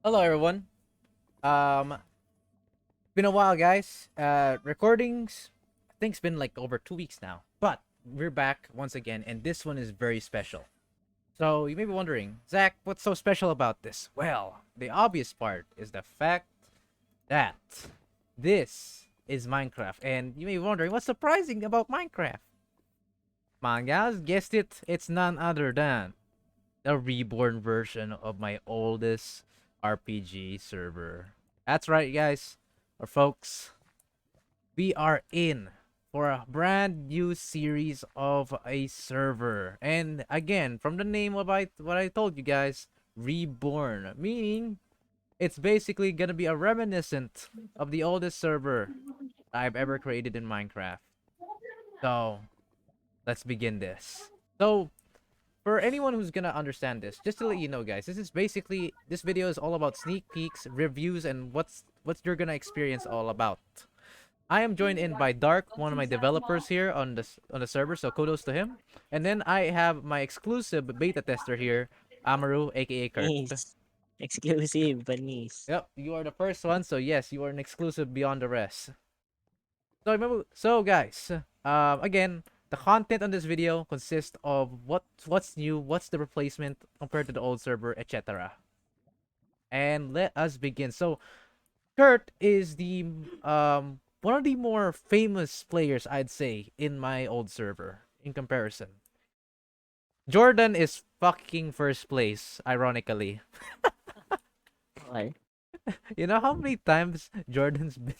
Hello, everyone. Been a while, guys. Recordings, I think it's been like over 2 weeks now, but we're back once again, and this one is very special. So you may be wondering, Zach, what's so special about this? Well, the obvious part is the fact that this is Minecraft, and you may be wondering, what's surprising about Minecraft? Come on, guys, guessed it. It's none other than the Reborn version of my oldest RPG server. That's right, guys, or folks. We are in for a brand new series of a server. And again, from the name of what I told you guys, Reborn, meaning it's basically gonna be a reminiscent of the oldest server I've ever created in Minecraft. So let's begin this. So for anyone who's gonna understand this, just to let you know, guys, this video is all about sneak peeks, reviews, and what's you're gonna experience all about. I am joined in by Dark, one of my developers here on the server, so kudos to him. And then I have my exclusive beta tester here, Amaru, aka Kurt. Nice. Exclusive, Panis. Yep, you are the first one, so yes, you are an exclusive beyond the rest. So guys, again, the content on this video consists of what's new, what's the replacement compared to the old server, etc. And let us begin. So Kurt is the one of the more famous players, I'd say, in my old server in comparison. Jordan is fucking first place, ironically. Okay. You know how many times Jordan's been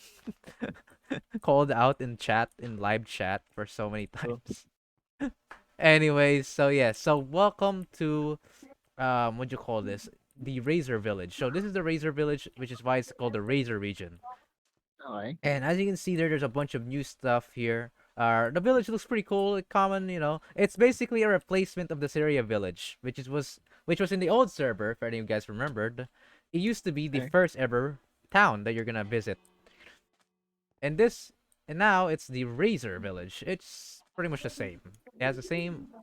called out in chat, in live chat, for so many True. times. Anyways, so yeah, so welcome to what do you call this? The Razor Village. So this is the Razor Village, which is why it's called the Razor region. Okay. And as you can see there's a bunch of new stuff here. The village looks pretty cool, common, you know. It's basically a replacement of the Syria village, which was in the old server, if any of you guys remembered. It used to be the Sure. first ever town that you're gonna visit. And now it's the Razor village. It's pretty much the same. It has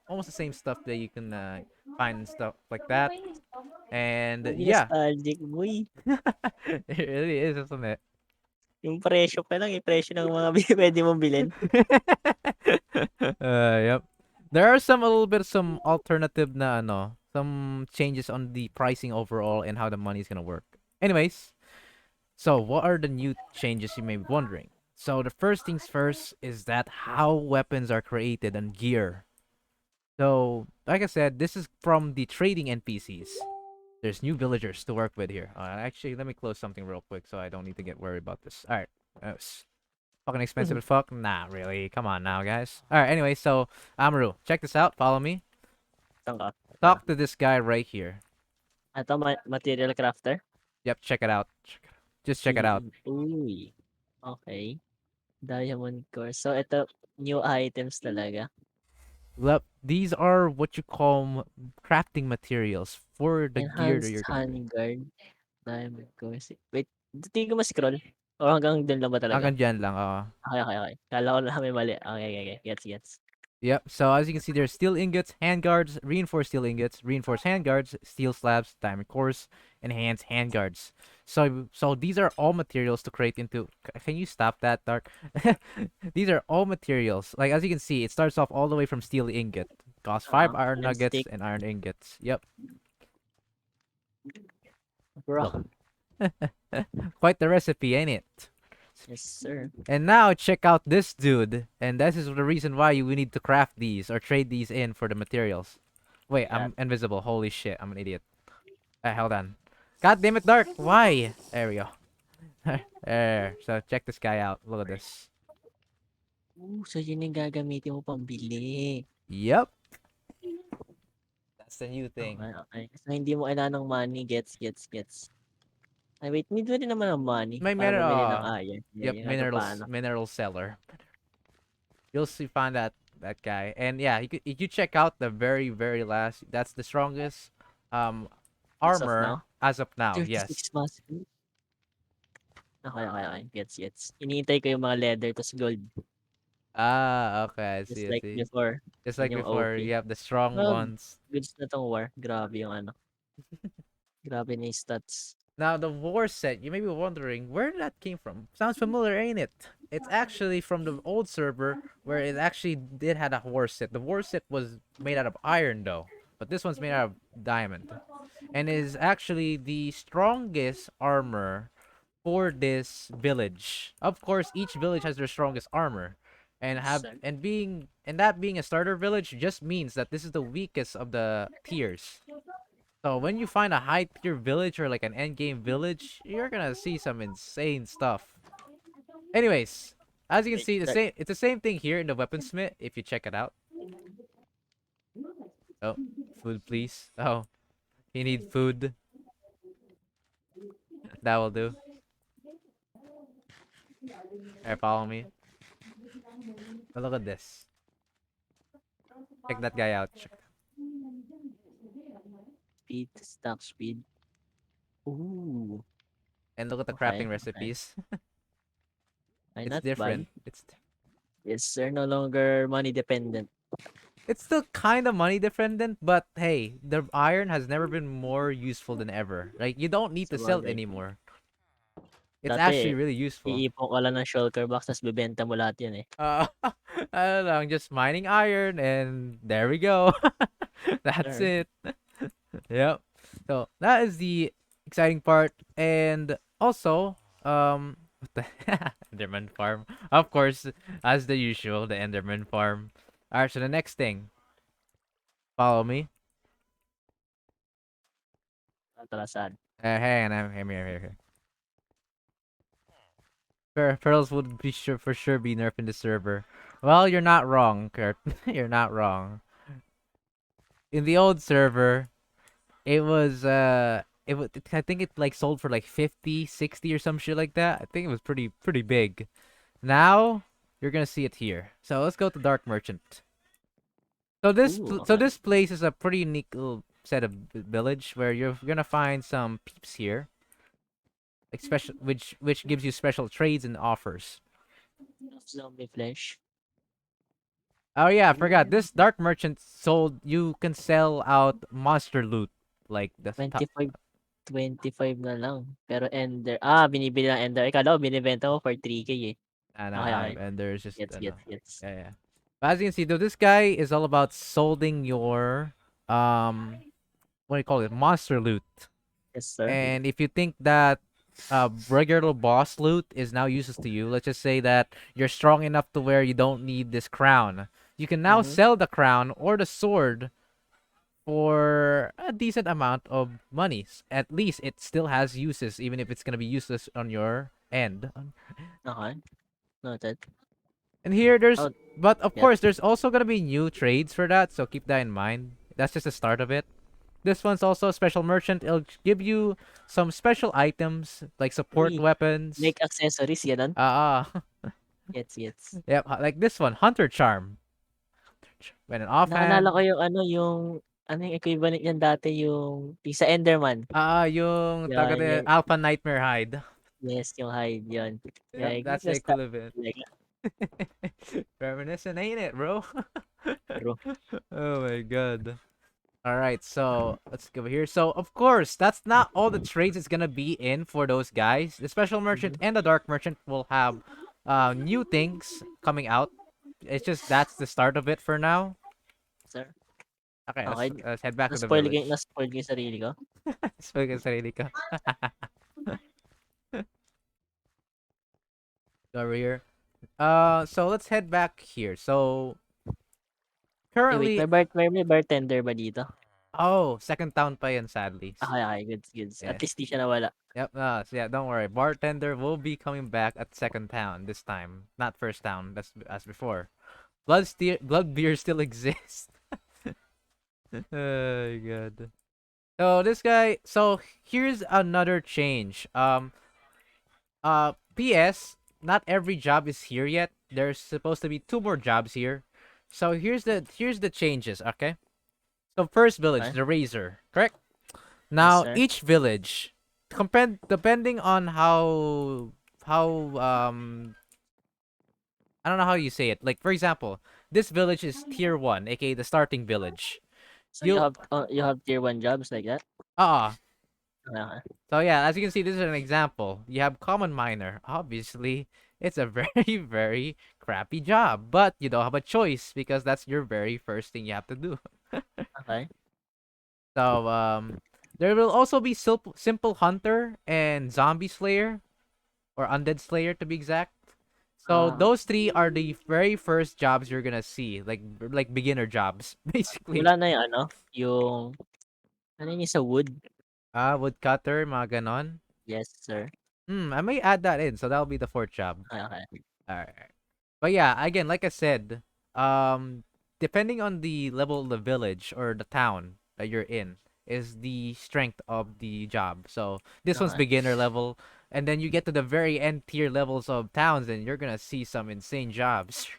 almost the same stuff that you can find and stuff like that. And Hindi yeah, nostalgic, boy. it really is, isn't it? Yung presyo pa lang, presyo ng mga pwede mong bilhin. Yep. There are some alternative na some changes on the pricing overall and how the money is gonna work. Anyways, so what are the new changes you may be wondering? So the first things first is that how weapons are created and gear. So like I said, this is from the trading NPCs. There's new villagers to work with here. Actually, let me close something real quick so I don't need to get worried about this. All right. Fucking expensive as fuck? Nah, really. Come on now, guys. Alright, anyway, so Amaru, check this out. Follow me. Saan ka? Talk to this guy right here. Ito, material crafter? Yep, check it out. Just check it out. Uy. Okay. Diamond core. So, ito, new items talaga. Yep, these are what you call crafting materials for the gear that Enhanced you're gonna create. handguard. Diamond core. Wait, hindi ko ma-scroll. O hanggang dun lang ba talaga? Hanggang dyan lang, Okay, okay, okay. Kala ko na may mali. Okay, okay, okay. Gets, gets. Yep, so as you can see, there's steel ingots, handguards, reinforced steel ingots, reinforced handguards, steel slabs, diamond cores, enhanced handguards. So these are all materials to create into. Can you stop that, Dark? These are all materials. Like as you can see, it starts off all the way from steel ingot. Costs five iron Iron nuggets stick. and iron ingots. Yep. Bro. Look. Quite the recipe, ain't it? Yes, sir. And now check out this dude. And this is the reason why we need to craft these or trade these in for the materials. Wait, Yan. I'm invisible. Holy shit, I'm an idiot. Hold on. God damn it, Dark. Why? There we go. There. So check this guy out. Look at this. So yun yung gagamitin mo pambili. Yep. That's the new thing. Okay, okay. So hindi mo kailangan ng money. Gets, gets, gets. Ay, wait. Need mo rin naman ng money My para mineral. bumili ng iron. Yep, Yung kahit minerals. paano. Mineral seller. You'll see, find that guy. And yeah, you check out the very last. That's the strongest As of armor now. as of now. 36 Yes. muscle. Okay, okay, okay. Gets, gets. Iniintay ko yung mga leather tas gold. Okay. I Just see. I like see. before. Just like Yun yung before, OP. you have the strong Well, ones. goods na tong war. Grabe yung ano. Grabe na yung stats. Now the war set, you may be wondering where that came from. Sounds familiar, ain't it? It's actually from the old server where it actually did had a war set. The war set was made out of iron though, but this one's made out of diamond, and is actually the strongest armor for this village. Of course, each village has their strongest armor, and have Sir. and being and that being a starter village just means that this is the weakest of the tiers. So when you find a high tier village or like an end game village, you're gonna see some insane stuff. Anyways, as you can Wait, see, that it's the same thing here in the weaponsmith. If you check it out. Oh, food, please. Oh, you need food. That will do. Alright, follow me. Oh, look at this. Check that guy out. speed, stock speed. Ooh, And look at the okay, crafting okay. recipes. I It's not buy. different. Yes, they're no longer money dependent. It's still kind of money dependent, but hey, the iron has never been more useful than ever. Like you don't need Sa to sell it bagay. anymore. It's Dati, actually really useful. iipon ka lang ng shulker box tas bebenta mo lahat yun eh. Uh, I don't know, I'm just mining iron, and there we go. That's Sure. it. Yep. So that is the exciting part, and also, what the Enderman farm, of course, as the usual, the Enderman farm. All right, so the next thing, follow me. Atrasan. Hey, and I'm here. Pearls would be sure for sure be nerfed in the server. Well, you're not wrong, Kurt. You're not wrong. In the old server, it was I think it like sold for like 50, 60 or some shit like that. I think it was pretty big. Now, you're gonna see it here. So let's go to Dark Merchant. Ooh, So okay. this place is a pretty unique little set of village where you're gonna find some peeps here, like special which gives you special trades and offers. Zombie flesh. Oh yeah, I forgot. Ooh, This Dark Merchant sold. You can sell out monster loot like the top. 25, 25 na lang. Pero Ender, binibili ng Ender. Ikala ko binibenta mo for 3K eh. Okay, okay. And there's just Gets, no. gets, gets. Yeah, yeah. But as you can see, though, this guy is all about solding your what do you call it, monster loot. Yes, sir. And if you think that regular boss loot is now useless to you, let's just say that you're strong enough to where you don't need this crown. You can now Mm-hmm. sell the crown or the sword for a decent amount of money. At least it still has uses, even if it's gonna be useless on your end. Okay. Noted. And here Oh, but of yep. course, there's also gonna be new trades for that, so keep that in mind. That's just the start of it. This one's also a special merchant. It'll give you some special items like support Uy, weapons. make accessories, ganun. Uh, Gets, gets. yep, like this one, Hunter Charm. When an Naalala ko offhand, yung ano, ano yung equivalent niyan dati yung sa Enderman. yung taga Yan, de yung Alpha Nightmare Hide. yes, yung hide yun. Yep, Like, that's the nostalgia equivalent. talaga. Reminiscent, ain't it, bro? True. Oh my god. All right, so let's go over here. So of course, that's not all the trades it's gonna be in for those guys. The special merchant Mhm. and the dark merchant will have new things coming out. It's just that's the start of it for now. Sir. Okay, Okay. let's head back to the Na-spoil ko village. na-spoil ko yung sarili ko. Spoke ang sarili ko. Go over here. So let's head back here. So Eh, wait, currently, may bartender ba dito? oh, second town pa yan, sadly. Okay, okay. Goods, goods. At Yeah. least di siya nawala. Yep. So yeah, don't worry. Bartender will be coming back at second town this time, not first town. That's as before. Blood beer still exists. Oh god. So this guy. So here's another change. P.S. Not every job is here yet. There's supposed to be two more jobs here. So here's the changes. Okay. So first village, Okay? the Razor. Correct. Yes, Now sir. each village, depending on how I don't know how you say it. Like for example, this village is tier 1, aka the starting village. So You you have tier 1 jobs like that? uh So yeah, as you can see, this is an example. You have common miner. Obviously, it's a very, very crappy job, but you don't have a choice because that's your very first thing you have to do. Okay. So there will also be simple hunter and zombie slayer or undead slayer to be exact. So Ah, those three are the very first jobs you're gonna see, like beginner jobs, basically. wala na yung ano, yung ano yun sa wood? Woodcutter, mga ganon. Yes, sir. I may add that in, so that'll be the fourth job. Okay. Alright. But yeah, again, like I said, um, depending on the level of the village or the town that you're in, is the strength of the job. So this one's Okay. beginner level, and then you get to the very end tier levels of towns, and you're gonna see some insane jobs.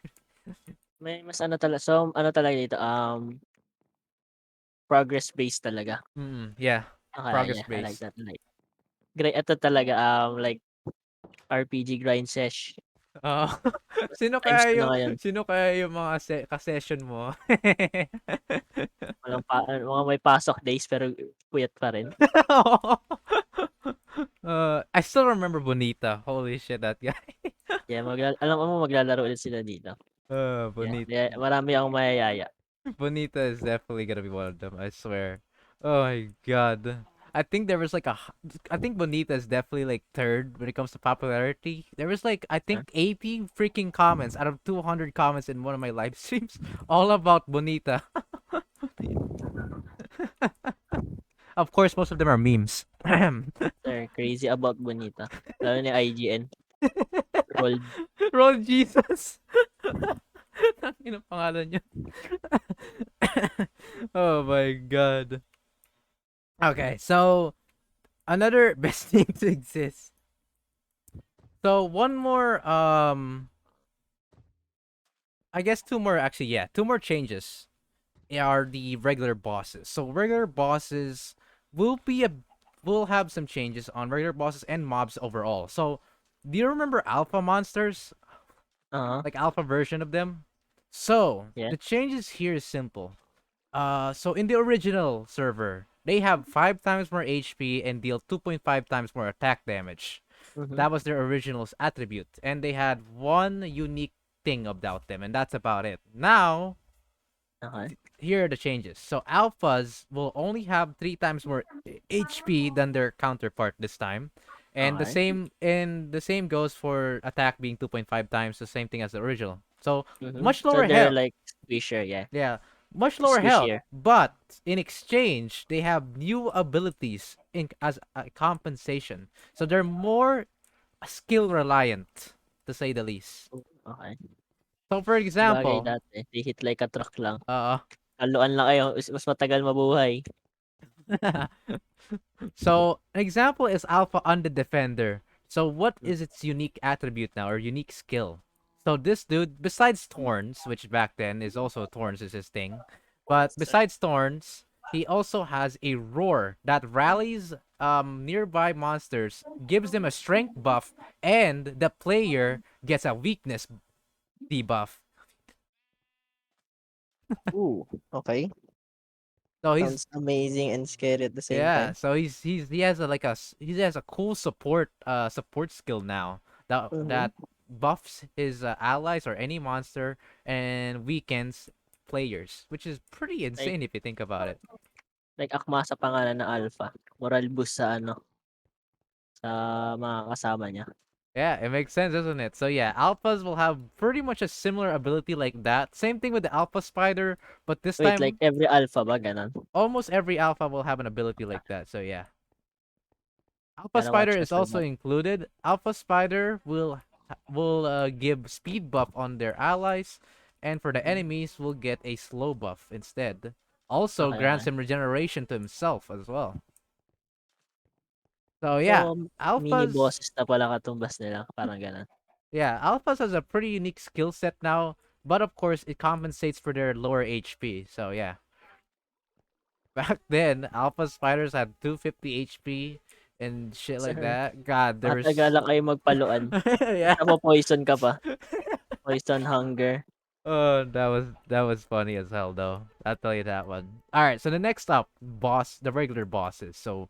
May mas ano so ano talaga dito, progress based talaga. Yeah, Okay, progress yeah, I like based. that, like great ito talaga, like RPG grind sesh. Oh, Times 2 na ngayon. sino kaya yung mga ka-session mo? Mga may pasok days pero puyat pa rin. I still remember Bonita. Holy shit, that guy. Yeah, alam mo maglalaro ulit sila dito. Yeah, Bonita. kaya marami akong mayayaya. Bonita is definitely gonna be one of them. I swear. Oh my god. I think there was like I think Bonita is definitely like third when it comes to popularity. There was like I Huh? think 80 freaking comments out of 200 comments in one of my live streams, all about Bonita. Of course, most of them are memes. They're crazy about Bonita. Lalo ni IGN. Rolled. Roll Jesus. Ang pangalan niya. Oh my god. Okay, so another best thing to exist. So one more I guess two more actually, yeah, two more changes are the regular bosses. So regular bosses will be a will have some changes on regular bosses and mobs overall. So do you remember alpha monsters? Uh-huh. Like alpha version of them? So Yeah. the changes here is simple. So in the original server, they have 5 times more HP and deal 2.5 times more attack damage. Mhm. That was their original attribute, and they had one unique thing about them, and that's about it. Now, Okay. here are the changes. So alphas will only have 3 times more HP than their counterpart this time, and Okay. the same goes for attack being 2.5 times the same thing as the original. So Mhm. much So lower they're health. like squisher, yeah. Yeah, much lower health, Squishier. but in exchange, they have new abilities as a compensation. So they're more skill reliant, to say the least. Okay. So for Sabagay example, dati, they hit like a truck lang. uh, Haluan lang kayo, mas matagal mabuhay. so an example is Alpha on the Defender. So what Mm. is its unique attribute now or unique skill? So this dude, besides Thorns, which back then is also Thorns is his thing, but besides Thorns, he also has a roar that rallies nearby monsters, gives them a strength buff, and the player gets a weakness debuff. Ooh, okay. So he's Sounds amazing and scary at the same yeah, time. so he has he has a cool support skill now that Mhm. buffs his allies or any monster and weakens players, which is pretty Like insane if you think about it. akma sa pangalan na Alpha. Moral boost sa ano, sa mga kasama niya. Yeah, it makes sense, doesn't it? So yeah, alphas will have pretty much a similar ability like that. Same thing with the alpha spider, but this Wait, like time every Alpha ba gano'n? almost every alpha will have an ability like that. So yeah. Alpha Gotta Spider watch out is for also that. included. Alpha Spider will give speed buff on their allies, and for the Mhm. enemies will get a slow buff instead. Also Okay, grants okay. him regeneration to himself as well. So So, yeah, mini alphas bosses na pala katumbas nila, parang gano'n. alphas has a pretty unique skill set now, but of course it compensates for their lower HP. So yeah, back then Alpha Spiders had 250 HP and shit like Sir, that. God, there was matagalan kayo magpaluan. yeah. Napo-poison ka pa. Poison hunger. Oh, that was funny as hell though. I'll tell you that one. All right, so the next up, the regular bosses. So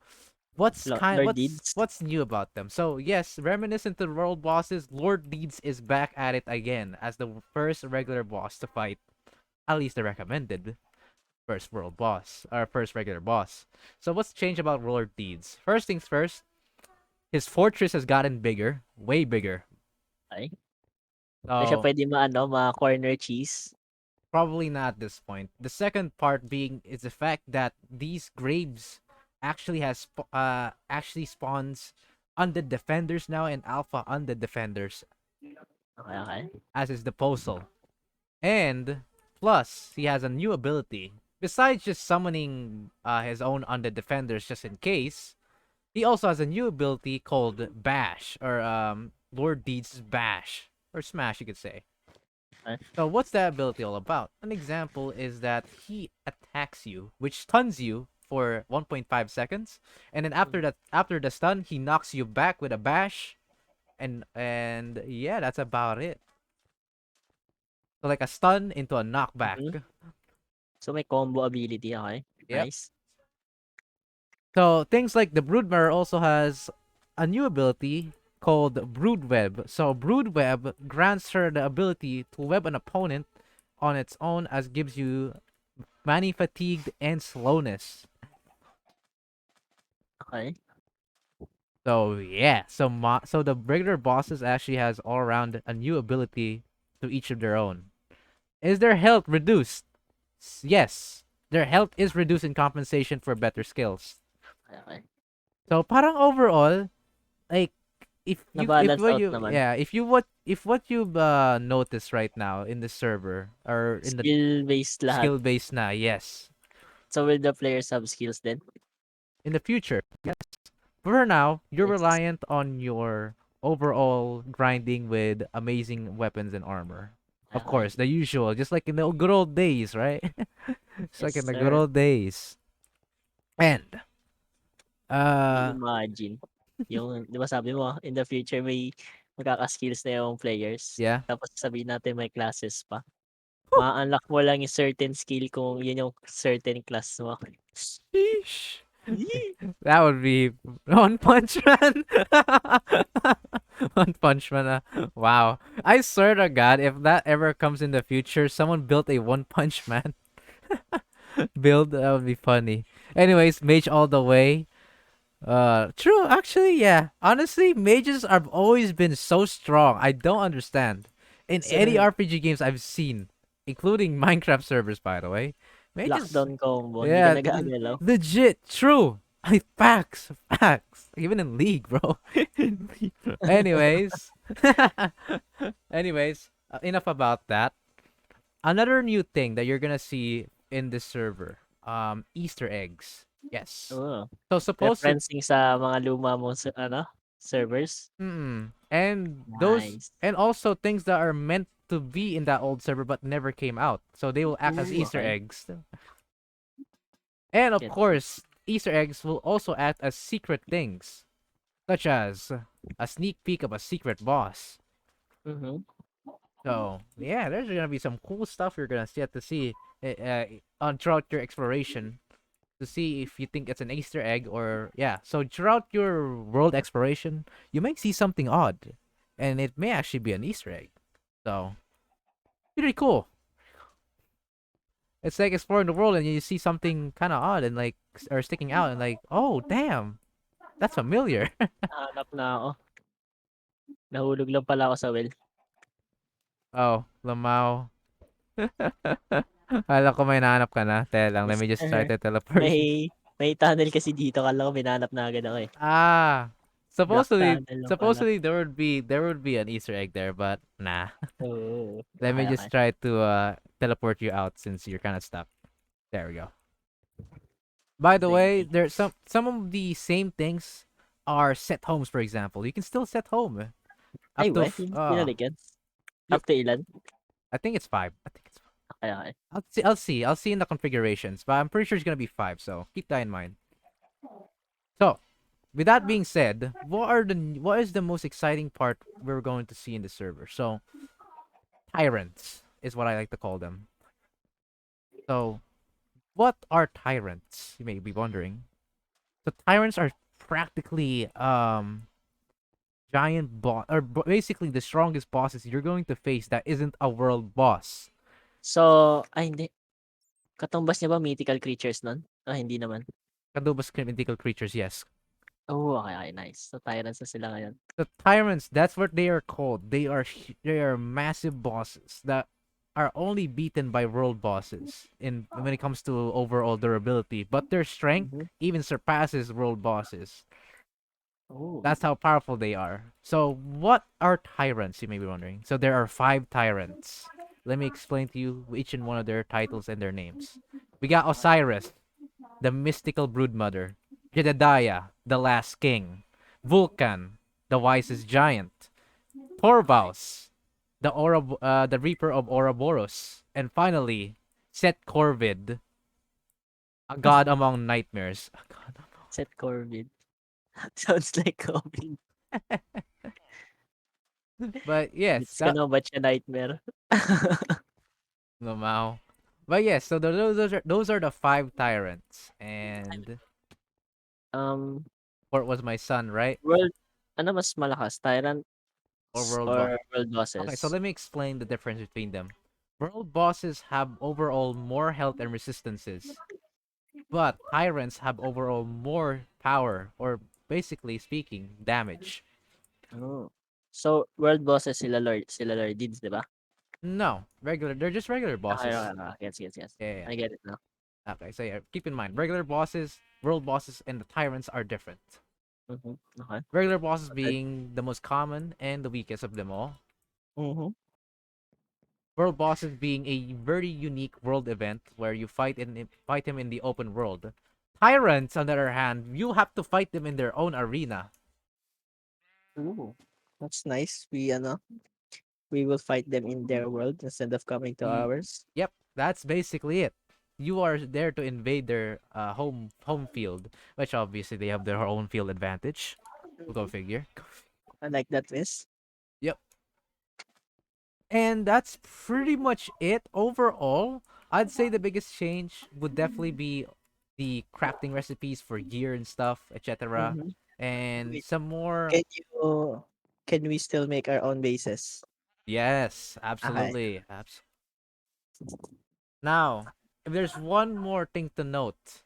Lord Deeds. what's new about them? So yes, reminiscent to world bosses, Lord Deeds is back at it again as the first regular boss to fight. At least the recommended first world boss or first regular boss. So what's changed about Lord Deeds? First things first, his fortress has gotten bigger, way bigger. Ay, na siya So puwede ma-corner cheese. probably not at this point. The second part being is the fact that these graves actually spawns undead defenders now and alpha undead defenders Okay, okay. as his disposal. And plus he has a new ability. Besides just summoning his own undead defenders just in case, he also has a new ability called Bash or Lord Deeds Bash or Smash you could say. Ah, So what's that ability all about? An example is that he attacks you, which stuns you for 1.5 seconds, and then after the stun, he knocks you back with a bash, and yeah, that's about it. So like a stun into a mhm. knockback. So, may combo ability, okay. Yep. Nice. So things like the Broodmare also has a new ability called Brood Web. So Brood Web grants her the ability to web an opponent on its own as gives you Mani fatigued and slowness. Okay. So yeah, so the regular bosses actually has all around a new ability to each of their own. Is their health reduced? Yes, their health is reduced in compensation for better skills. Okay, okay. So parang overall, like if Na-balance what out you naman. yeah if what you've noticed right now in the server or in the Skill-based lahat. skill base na yes So, will the players have skills then? in the future yes. For now, you're Nice. reliant on your overall grinding with amazing weapons and armor. Okay, Of okay. course, the usual, just like in the good old days, right? Just Yes, like in the good sir. old days. And uh I-imagine, yung 'di ba sabi mo, in the future may magkaka-skills na yung players, yeah. tapos sabihin natin may classes pa. Ma-a-unlock mo lang yung certain skill kung yun yung certain class mo. Sheesh. Yee! That would be One Punch Man. One Punch Man. Wow. I swear to God, if that ever comes in the future, someone built a One Punch Man build, that would be funny. Anyways, Mage all the way. True. Actually, yeah. Honestly, mages have always been so strong. I don't understand. In any Sir, RPG games I've seen, including Minecraft servers, by the way, mages, lockdown combo, hindi ka yeah, nagagalaw. legit, true. I facts, facts. Even in League, bro. Anyways, enough about that. Another new thing that you're gonna see in this server, Easter eggs. Yes. Oo, So supposed to referencing sa mga luma mong servers. those Nice. and also things that are meant to be in that old server but never came out. So they will act as Ooh, Easter okey. eggs. And of Get course, Easter eggs will also act as secret things, such as a sneak peek of a secret boss. Mhm. So yeah, there's gonna be some cool stuff you're gonna get to see on throughout your exploration to see if you think it's an Easter egg or yeah. So throughout your world exploration, you might see something odd, and it may actually be an Easter egg. So pretty cool. It's like exploring the world and you see something kind of odd and like or sticking out and like, oh damn, that's familiar. Nahanap na ako. Nahulog lang pala ako sa well. Oh, Lamau. Akala ko may nahanap ka na. Teka lang, let Yes, me just try sir. to teleport you. May tunnel kasi dito, akala ko minanap na agad ako, eh. Ah, Black supposedly, tunnel lang pala. supposedly there would be an Easter egg there, but nah. Oo. Let me Okey, just okey. try to teleport you out since you're kind of stuck. There we go. By the way, Sige. there's some of the same things are set homes, for example. You can still set home Ay, up to weh, hindi binalikan? yep. Up to ilan? I think it's 5. I think it's 5. Okey, okey. I'll see in the configurations, but I'm pretty sure it's gonna be 5. So keep that in mind. So with that being said, what is the most exciting part we're going to see in the server? So tyrants is what I like to call them. So what are tyrants? You may be wondering. So tyrants are practically giant boss, or basically the strongest bosses you're going to face that isn't a world boss. So, ay hindi, katumbas niya ba mythical creatures nun? Ah, hindi naman. Kadubas mythical creatures, yes. Oh, okey, okey, nice. So, tyrants na sila ngayon. The tyrants, that's what they are called. They are massive bosses that are only beaten by world bosses in when it comes to overall durability, but their strength Mhm. even surpasses world bosses. Oh, That's how powerful they are. So, what are tyrants, you may be wondering? So, there are five tyrants. Let me explain to you each and one of their titles and their names. We got Osiris, the mystical broodmother. Jedediah, the last king. Vulcan, the wisest giant. Torvaus, the reaper of Ouroboros. And finally, Set Corvid, a god among nightmares. A god Seth Corbin. Sounds like COVID. But yes, Gets ko that na ba siya nightmare? Lamau. But yes, so those are the five tyrants, and Um, Port was my son, right? world ano mas malakas, tyrants Or world boss. or world Okay, so bosses? let me explain the difference between them. World bosses have overall more health and resistances, but tyrants have overall more power, or basically speaking, damage. Oh. So, world bosses sila Lord Deeds, 'di ba? No, they're just regular Okey, bosses. okey, okey. Gets, gets, gets. Yeah, yeah, I get it now. yeah. Okay, so yeah, keep in mind, regular bosses, world bosses, and the tyrants are different. Mhm, okey. Regular bosses Noted. being the most common and the weakest of them all. Mhm. World bosses being a very unique world event where you fight him in the open world. Tyrants, on the other hand, you have to fight them in their own arena. Ooh, that's nice. We will fight them in their world instead of coming to Y- ours. Yep, that's basically it. You are there to invade their home field, which obviously they have their own field advantage. We'll go Mhm. figure. I like that twist. Yep. And that's pretty much it overall. I'd say the biggest change would definitely be the crafting recipes for gear and stuff, etc. Mhm. And Wait, some more. can you can we still make our own bases? Yes, Okay. absolutely. Now, if there's one more thing to note,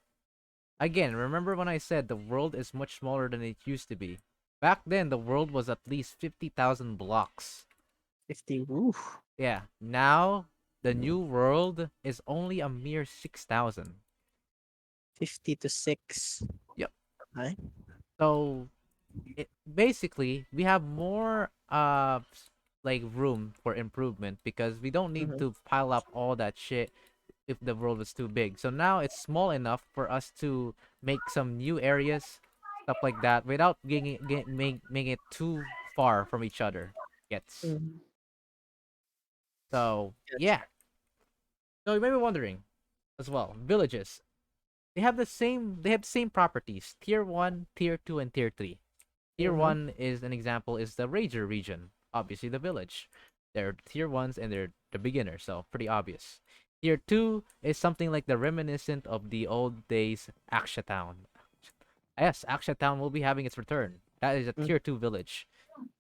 again, remember when I said the world is much smaller than it used to be? Back then, the world was at least 50,000 blocks. 50. Oof. Yeah, now the new world is only a mere 6,000. 50 to 6. Yep. Okay. So basically we have more like room for improvement because we don't need Mhm. to pile up all that shit if the world was too big. So now it's small enough for us to make some new areas, stuff like that, without making it too far from each other. Gets Mhm. so Gotcha. yeah. So you may be wondering as well, villages. They have the same properties. Tier 1, tier 2, and tier 3. Tier Mhm. 1 is an example is the Rager region. Obviously the village. They're tier 1s and they're the beginner, so pretty obvious. Tier 2 is something like the reminiscent of the old days Aksha Town. Yes, Aksha Town will be having its return. That is a Mm. tier 2 village.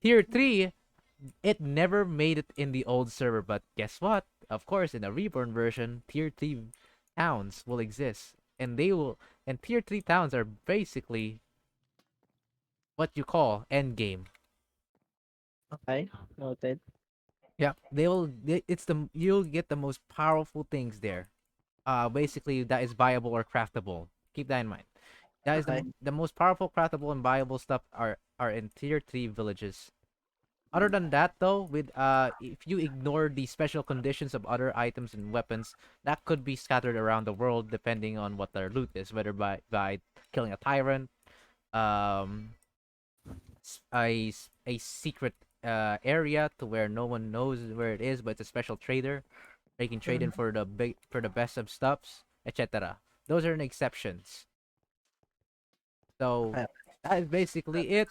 Tier 3, it never made it in the old server, but guess what? Of course, in the Reborn version, tier 3 towns will exist. And tier 3 towns are basically what you call endgame. Okay. Noted. Yeah, you'll get the most powerful things there. Basically that is buyable or craftable. Keep that in mind. That is Okay. the most powerful craftable and buyable stuff are in tier 3 villages. Other than that though, with if you ignore the special conditions of other items and weapons, that could be scattered around the world depending on what their loot is, whether by killing a tyrant, um a secret area to where no one knows where it is, but it's a special trader. They can trade in Mhm. for the best of stuffs, etc. Those are an exceptions. So Okay. that is basically it.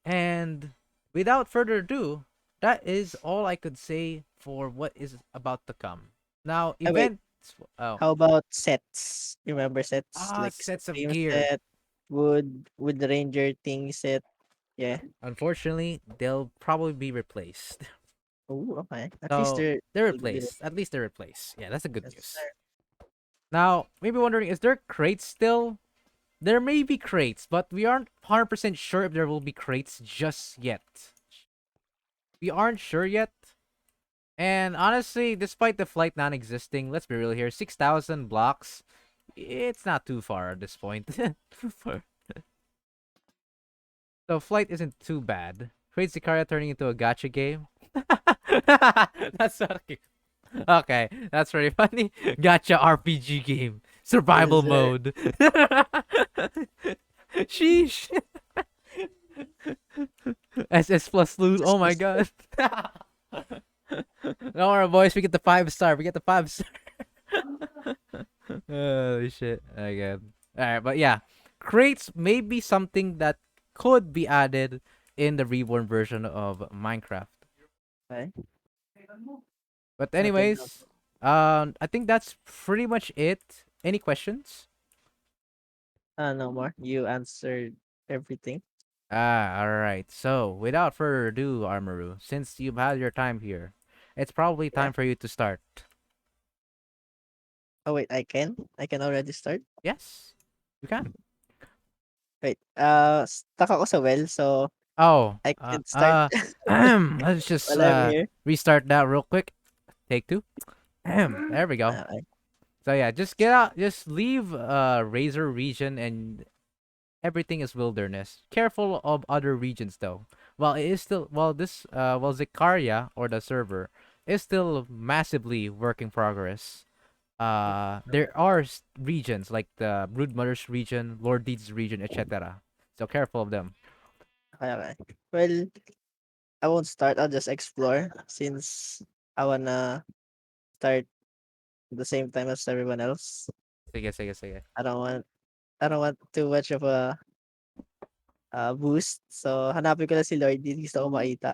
And without further ado, that is all I could say for what is about to come. Now, Wait. events. Oh, How about sets? You remember sets like sets of Supreme gear. set? Would the ranger thing set? Yeah. Unfortunately, they'll probably be replaced. Oh, okay. At least So they're they're will be replaced. At least they're replaced. Yeah, that's a good yes, news. sir. Now, maybe wondering, is there crates still? There may be crates, but we aren't 100% sure if there will be crates just yet. We aren't sure yet. And honestly, despite the flight non-existing, let's be real here, 6,000 blocks, it's not too far at this point. So flight isn't too bad. Create Zekaria turning into a gacha game. That's so cute. Okay, that's pretty funny. Gacha RPG game. Yes, Survival sir. mode. Sheesh. SS plus loot. Just Oh my plus god. Don't worry, boys. We get the 5-star. We get the 5-star. Oh shit. Again. Alright, but yeah. Crates may be something that could be added in the reborn version of Minecraft. okay. But Noted down. anyways, I think that's pretty much it. Any questions? No more. You answered everything. Ah, alright. So without further ado, Armaru, since you've had your time here, it's probably Yeah. time for you to start. Oh wait, I can. I can already start. Yes, you can. Wait. Stuck ako sa well, so Oh, I can start let's just while I'm here. restart that real quick. Take two. There we go. Okay. So yeah, just get out, just leave Razor region and everything is wilderness. Careful of other regions though. While it is still while Zekaria or the server is still massively work in progress. There are regions like the Broodmother's region, Lord Deed's region, etc. So careful of them. Okay. Okay. Well, I won't start. I'll just explore since I wanna start at the same time as everyone else. Sige, sige, sige. I don't want I don't want too much of a boost. So hanapin ko lang si Lordy. Gusto ko makita.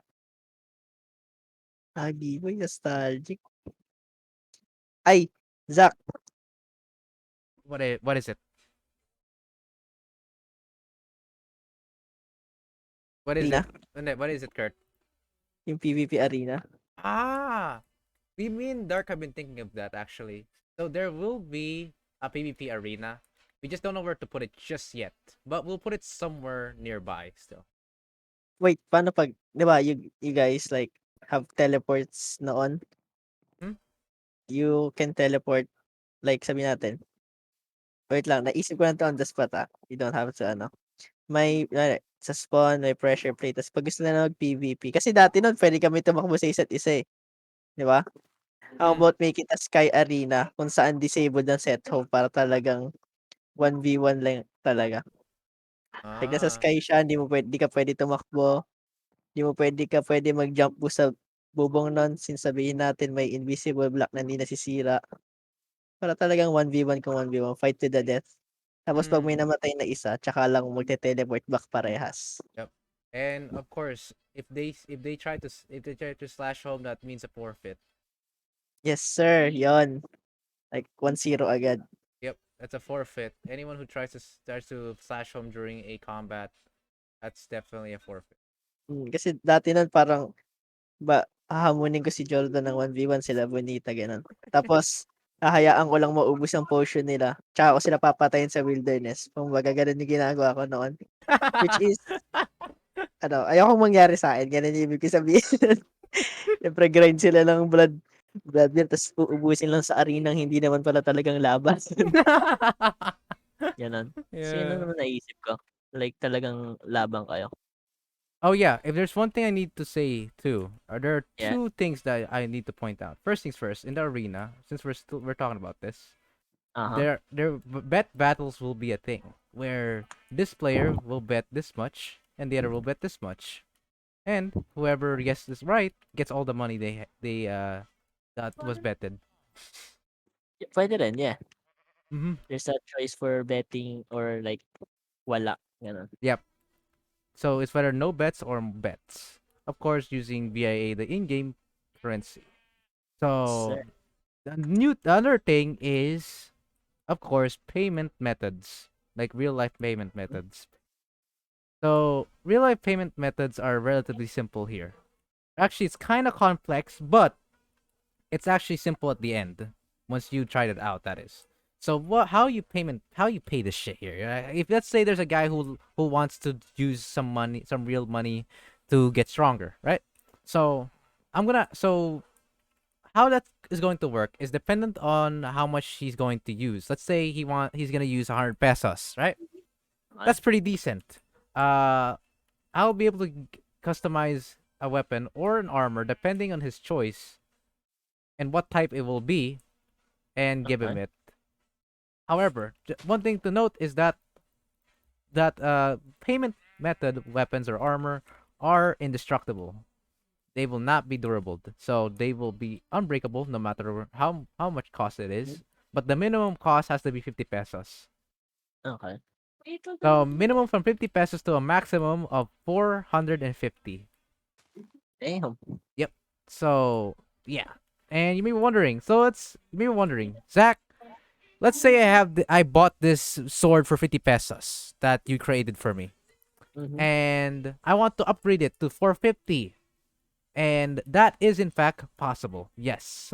Boy, nostalgic. Ay, Zach, What is it? What is it? arena. What is it, Kurt? Yung PvP arena. Ah, me and Dark have been thinking of that actually. So there will be a PvP arena. We just don't know where to put it just yet, but we'll put it somewhere nearby still. Wait, paano pag, di ba, you guys like have teleports noon? Hmm? You can teleport, like sabi natin, wait lang, naisip ko na to on the spot You don't have to May, sa spawn, may pressure plate. Tapos pag gusto na mag-PvP. Kasi dati nun, pwede kami tumakbo sa isa't isa eh. Di ba? How Hmm. about make it a sky arena kung saan disabled ang set home para talagang 1v1 lang talaga. Like nasa Ah. sky siya, di ka pwede tumakbo, di ka pwede mag-jump boost sa bubong nun since sabihin natin may invisible block na hindi nasisira. Para talagang 1v1 kung 1v1, fight to the death. Tapos pag may Hmm. namatay na isa, tsaka lang magte-teleport back parehas. Yep. And of course, if they try to slash home, that means a forfeit. Yes, sir. Yon. Like 1-0 agad. Yep, that's a forfeit. Anyone who tries to slash home during a combat, that's definitely a forfeit. Kasi dati nun parang hahamunin ko si Jordan ng 1v1 sila Bonita gano'n. Tapos hahayaan ko lang maubos ang potion nila, tsaka ko sila papatayin sa wilderness. Kumbaga gano'n yung ginagawa ko noon. Which is ayokong mangyari sa'kin, gano'n yung ibig ko sabihin. Siyempre grind sila ng blood beer ta's uubusin lang sa arenang hindi naman pala talagang laban. Gano'n. So yun lang Yeah. naman naisip ko, like talagang laban kayo. Oh yeah, if there's one thing I need to say too, there are Yeah, two things that I need to point out. First things first, in the arena, since we're talking about this, uh-huh. bet battles will be a thing where this player will bet this much and the other will bet this much, and whoever guesses this right gets all the money they that was betted. Puwede rin, yeah. Mm-hmm. There's a choice for betting or like wala, gano'n. Yep. So it's whether no bets or bets. Of course, using VIA, the in-game currency. Sir. So the other thing is, of course, payment methods. like real life payment methods. So real life payment methods are relatively simple here. Actually, it's kind of complex, but it's actually simple at the end once you tried it out. That is. So what? How you pay this shit here? If let's say there's a guy who wants to use some money, some real money, to get stronger, right? So so how that is going to work is dependent on how much he's going to use. Let's say he's gonna use 100 pesos, right? Okay. That's pretty decent. Uh, I'll be able to customize a weapon or an armor depending on his choice and what type it will be, and give him Okay. it. However, one thing to note is that payment method weapons or armor are indestructible. They will not be durable, so they will be unbreakable no matter how much cost it Mhm. is. But the minimum cost has to be 50 pesos. Okay. So minimum from 50 pesos to a maximum of 450. Damn. Yep. So yeah, and you may be wondering, Zach. Let's say I bought this sword for 50 pesos that you created for me, Mhm. and I want to upgrade it to 450, and that is in fact possible. Yes,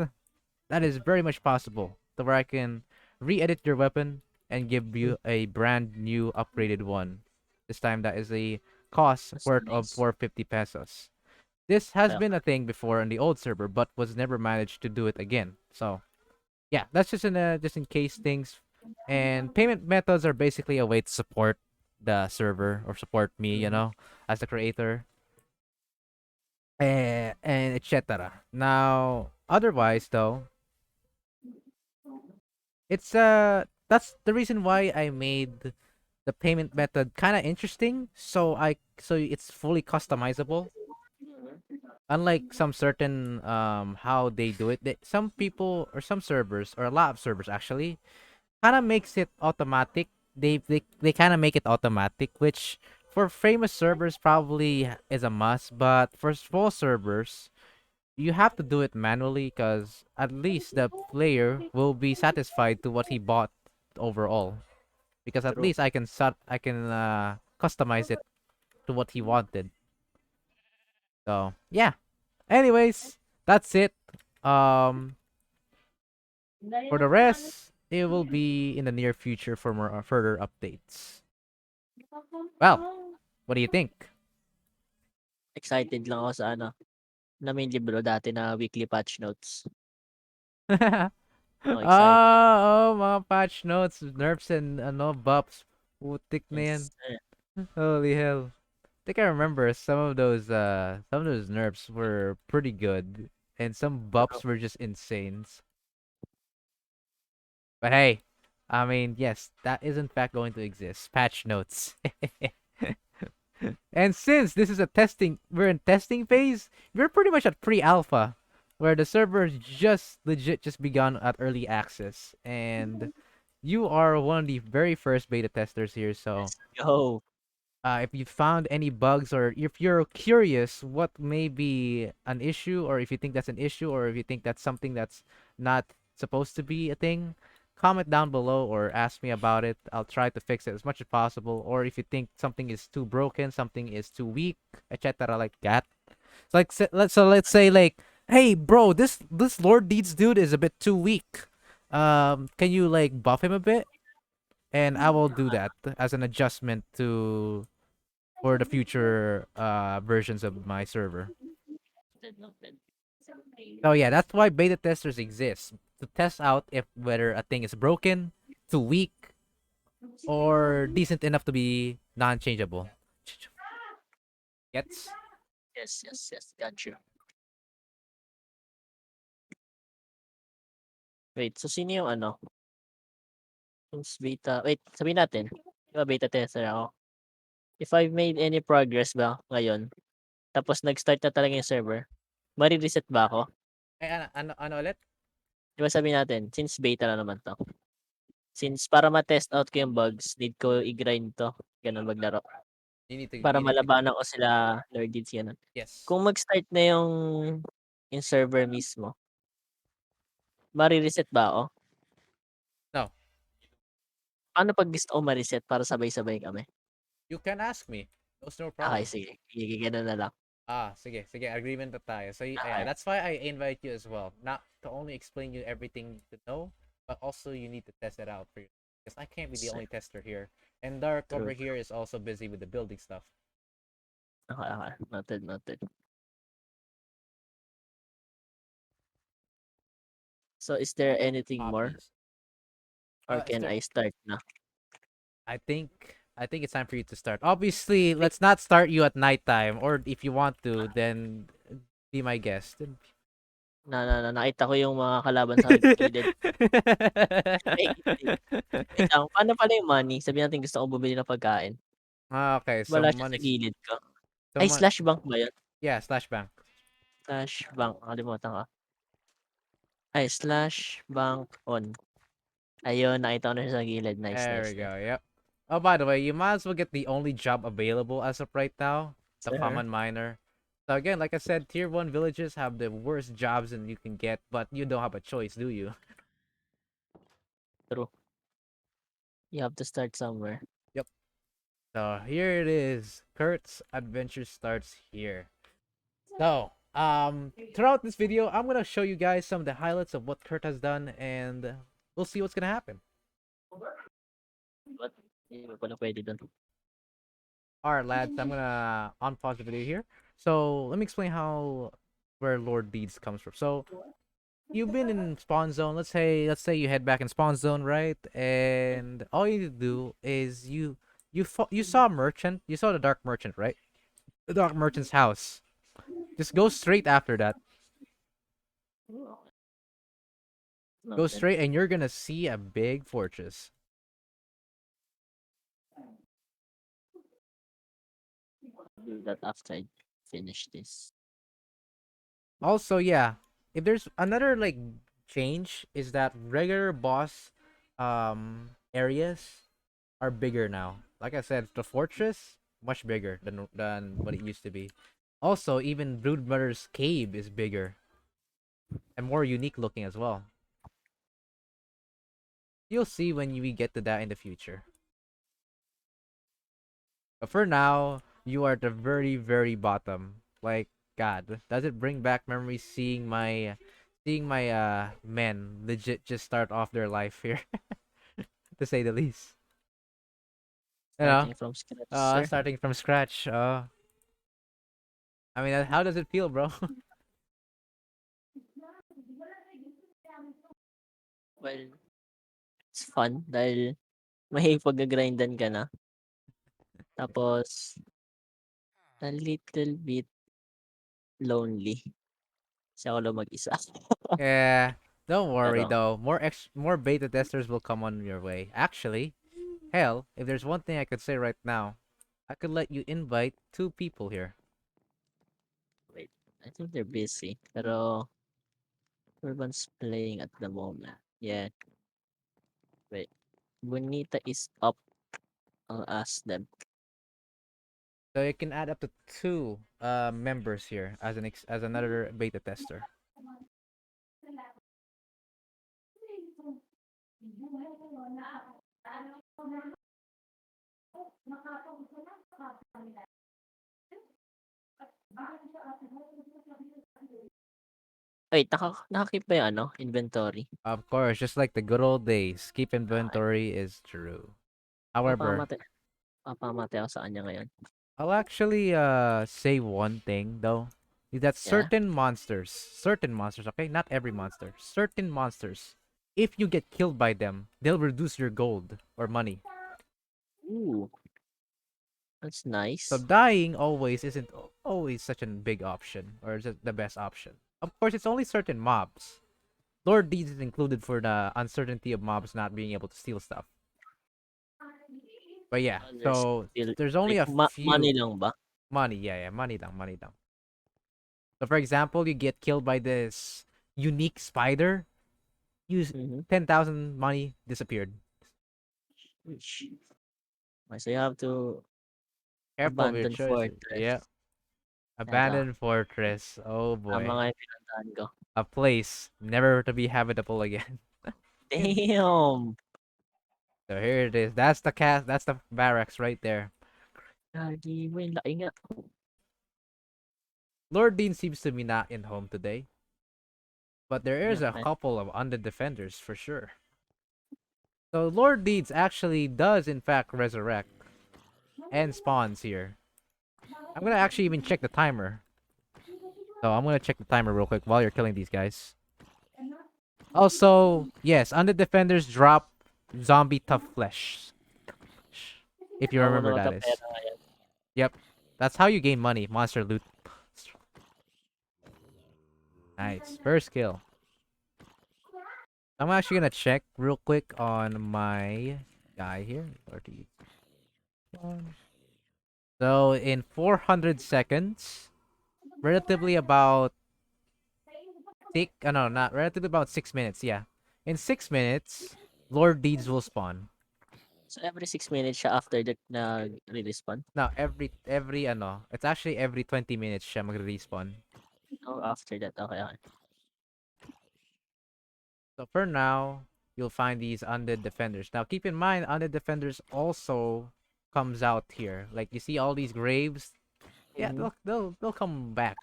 that is very much possible. To where I can re-edit your weapon and give Mm. you a brand new upgraded one. This time that is a cost That's worth of nice. 450 pesos. This has Okay. been a thing before on the old server, but was never managed to do it again. So yeah, that's just in case things. And payment methods are basically a way to support the server or support me, Mhm. as the creator, and etc. Now, otherwise though, it's that's the reason why I made the payment method kind of interesting. So it's fully customizable. Unlike some certain how they do it, some people or some servers or a lot of servers actually kind of makes it automatic. They kind of make it automatic, which for famous servers probably is a must, but for small servers, you have to do it manually because at least the player will be satisfied to what he bought overall. Because at True. least I can customize it to what he wanted. So yeah. Anyways, that's it. Um, for the rest, it will be in the near future for more further updates. Well, what do you think? Excited lang ako sa na may libro dati na weekly patch notes. So excited. Mga patch notes, nerfs and buffs. Putik na yan. Yes, sir. Holy hell. I think I remember some of those nerfs were pretty good and some True. buffs were just insane. But hey, I mean, yes, that is in fact going to exist. Patch notes. And since this is we're in testing phase, we're pretty much at pre-alpha, where the server just legit just begun at early access, and you are one of the very first beta testers here. So, Let's go. if you found any bugs or if you're curious what may be an issue, or if you think that's an issue, or if you think that's something that's not supposed to be a thing, comment down below or ask me about it. I'll try to fix it as much as possible. Or if you think something is too broken, something is too weak, etc., like that. Let's say like, hey bro, this Lord Deeds dude is a bit too weak. Can you like buff him a bit? And I will do that as an adjustment to for the future versions of my server. Noted. So yeah, that's why beta testers exist, to test out if whether a thing is broken, too weak, or decent enough to be non-changeable. Gets? Yes, yes, yes. Got you. Wait, so sino yung since beta sabihin natin, 'di ba beta tester ako. If I've made any progress ba ngayon, tapos nag-start na talaga yung server, mare-reset ba ako? Ay, ano ulit? 'Di ba sabihin natin, since beta na naman 'to, since para ma-test out ko yung bugs, need ko i-grind 'to, gano'n maglaro. Para You need to, malabanan ko sila Lord Deeds, gano'n. yes. Kung mag-start na yung server mismo, mare-reset ba ako? No. Paano 'pag gusto ko ma-reset para sabay-sabay kami? You can ask me. That's no Okey problem. sige, sige gano'n na lang. Sige, sige, agreement na tayo. So, yeah, Okey, that's why I invite you as well. Not to only explain you everything to know, but also you need to test it out for you. Because I can't be the sir. only tester here. And Dark over True, here true. is also busy with the building stuff. Okey, okey. Noted, noted. So, is there anything more Copies. or Is can there I start na? I think it's time for you to start. Obviously, Ay, let's not start you at nighttime, or if you want to, then be my guest. nakita ko yung mga kalaban sa gilid. Fake it. Wait lang, paano pala yung money? Sabihin natin gusto kong bumili ng pagkain. Okay, so Wala siya sa money. gilid ko. So Ay, mon slash bank ba yun? Yeah, slash bank. Slash bank, nakalimutan ko. Ay, slash bank on. Ayun, nakita ko na siya sa gilid. Nice, There nice, we nice. go. Yep. Oh, by the way, you might as well get the only job available as of right now, the Sir, common miner. So again, like I said, tier one villages have the worst jobs and you can get, but you don't have a choice, do you? true. You have to start somewhere. Yep. So here it is. Kurt's adventure starts here. So, throughout this video, I'm gonna show you guys some of the highlights of what Kurt has done, and we'll see what's gonna happen. But, hindi mo pala pwede dun. All right, lads, I'm gonna unpause the video here. So let me explain how where Lord Deeds comes from. So you've been in spawn zone. Let's say you head back in spawn zone, right? And all you need to do is you saw a merchant. You saw the dark merchant, right? The dark merchant's house. Just go straight after that. Go Noted. straight, and you're gonna see a big fortress. Do that after I finish this. Also, yeah, if there's another like change is that regular boss areas are bigger now. Like I said, the fortress much bigger than what it used to be. Also, even Brood Mother's cave is bigger and more unique looking as well. You'll see when we get to that in the future. But for now, you are at the very, very bottom. Like, God, does it bring back memories seeing my men legit just start off their life here, to say the least. You know, Starting from scratch, sir. starting from scratch. I mean, how does it feel, bro? Well, it's fun dahil makikipag-grindan ka na. Tapos, a little bit lonely. Kasi ako lang mag-isa. Yeah, don't worry Pero, though. More beta testers will come on your way. Actually, hell, if there's one thing I could say right now, I could let you invite 2 people here. wait, I think they're busy. Pero, everyone's playing at the moment. Yeah, wait. Bonita is up. I'll ask them. So you can add up to 2 members here as as another beta tester. Wait, naka-keep ba yung ano, inventory? Of course, just like the good old days, keep Okay. inventory is true. However, Papamatay, papamatay ako sa kanya ngayon. I'll actually say one thing though. Is that Yeah? certain monsters, okay? Not every monster. Certain monsters, if you get killed by them, they'll reduce your gold or money. Ooh, that's So nice. dying always isn't always such a big option or is it the best option. Of course, it's only certain mobs. Lord Deeds is included for the uncertainty of mobs not being able to steal stuff. But yeah, There's so still, there's only like, a money few lang ba? money. Yeah, money down, money down. So for example, you get killed by this unique spider, use Mm-hmm. 10,000 money disappeared. So you have to Careful of your abandon choices. Yeah, fortress. Eto, abandoned fortress. Oh tama boy, nga yung pinuntahan ko. a place never to be habitable again. Damn! So here it is. That's the cast. That's the barracks right there. Gagi mo, yung laki nga. Lord Dean seems to be not in home today, but there is Yep, a man. couple of undead defenders for sure. So Lord Deeds actually does in fact resurrect and spawns here. I'm gonna actually even check the timer. So I'm gonna check the timer real quick while you're killing these guys. Also, yes, undead defenders drop zombie tough flesh. If you Ako muna remember that is. magka-pera ngayon. Yep. That's how you gain money. Monster loot. Nice. First kill. I'm actually gonna check real quick on my guy here. So in 400 seconds, relatively about no, not relatively about 6 minutes. Yeah, in 6 minutes, Lord Deeds will spawn. So every 6 minutes siya after that nag-respawn? Now it's actually every 20 minutes siya mag-respawn. Oh, after that. Okay, okay. So for now, you'll find these undead defenders. Now keep in mind, undead defenders also comes out here. Like you see all these graves. Yeah, Mhm. they'll come back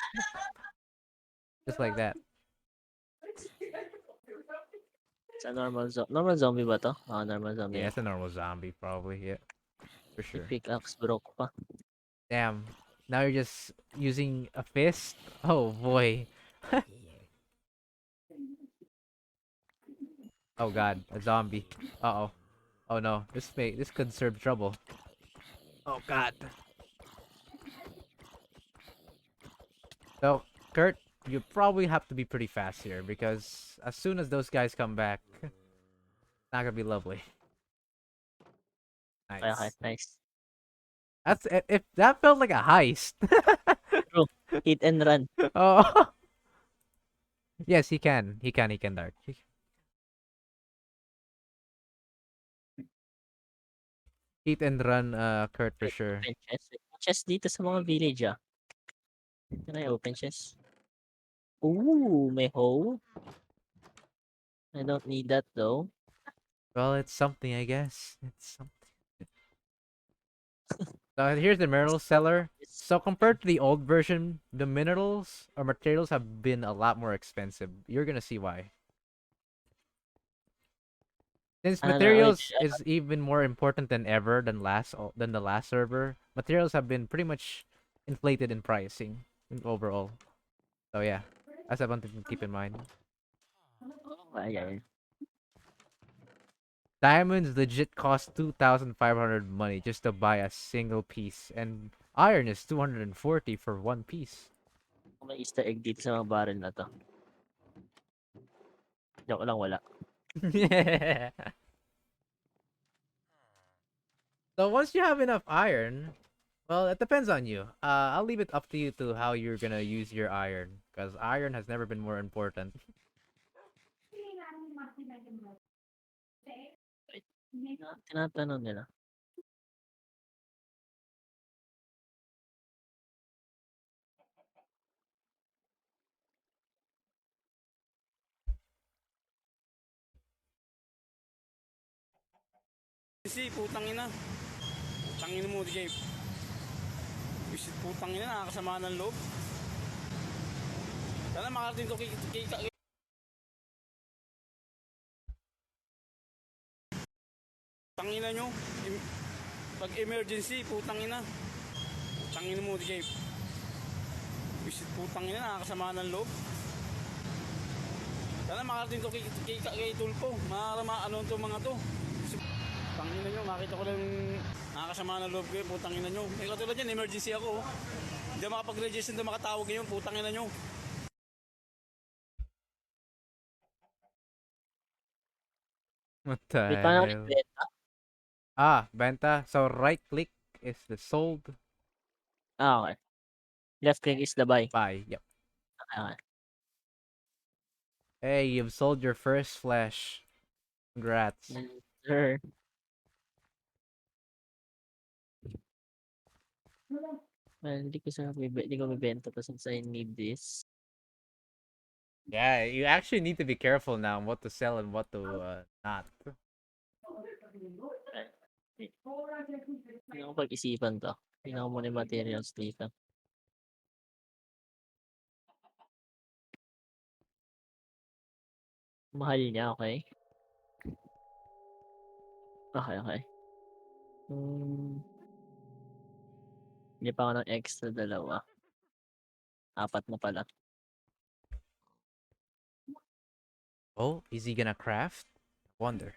just like that. Sa normal zombie ba 'to? Oo, normal zombie Yeah, nga. it's a normal zombie probably. Yeah, for Yung sure. pickaxe broke pa. Damn. Now you're just using a fist? Oh boy. Oh god, a zombie. Uh-oh. Oh no, this could serve trouble. Oh god. So, Kurt, you probably have to be pretty fast here because as soon as those guys come back, it's not gonna be lovely. Okay, okay, Nice. nice. If that felt like a heist. True. Hit and run. Oh. Yes, he can. He can dart. Hit and run Kurt for Wait, sure. open chest. May chest dito sa mga village, ah. Can I open chest? Ooh, may hole. I don't need that though. Well, it's something, I guess. It's something. So here's the Mural Cellar. It's So compared to the old version, the minerals or materials have been a lot more expensive. You're gonna see why. Since ano, wait, materials is even more important than ever than the last server, materials have been pretty much inflated in pricing overall. So yeah, that's something to keep in mind. ayan. Diamonds legit cost 2,500 money just to buy a single piece, and iron is 240 for one piece. May Easter egg dito sa mga barrel na 'to. Joke lang, wala. Yeah. So once you have enough iron, well, it depends on you. I'll leave it up to you to how you're gonna use your iron, because iron has never been more important. Wait, tinatanong nila. Si putang ina. Tangin mo, DJ. Visit putang ina, nakakasama ng loob. Sana makarating to kay tangina nyo. Pag emergency, putang ina. Tangin mo, DJ. Visit putang ina, nakakasama ng loob. Sana makarating to kay Tulpo. Ano to mga to. Tangina nyo, makita ko lang nakakasama ng loob kayo, putang ina nyo. Eh katulad yan, emergency ako. Hindi makapag-register, hindi makatawag ngayon, putang ina nyo. What the Wait, paano ulit hell? benta? Ah, benta. So right click is the sold. Okay. Left click is the buy. Buy. Yep. Okay. Hey, you've sold your first flesh. Congrats. Sure. Well, hindi ko mabenta to since I need this. Yeah, you actually need to be careful now on what to sell and what to not. Hindi ko pag-isipan 'to. Tingnan ko muna yung materials dito. Mahal niya, okey. Okey. Bili pa ako ng extra 2, 4 na pala. Oh, is he gonna craft? Wonder.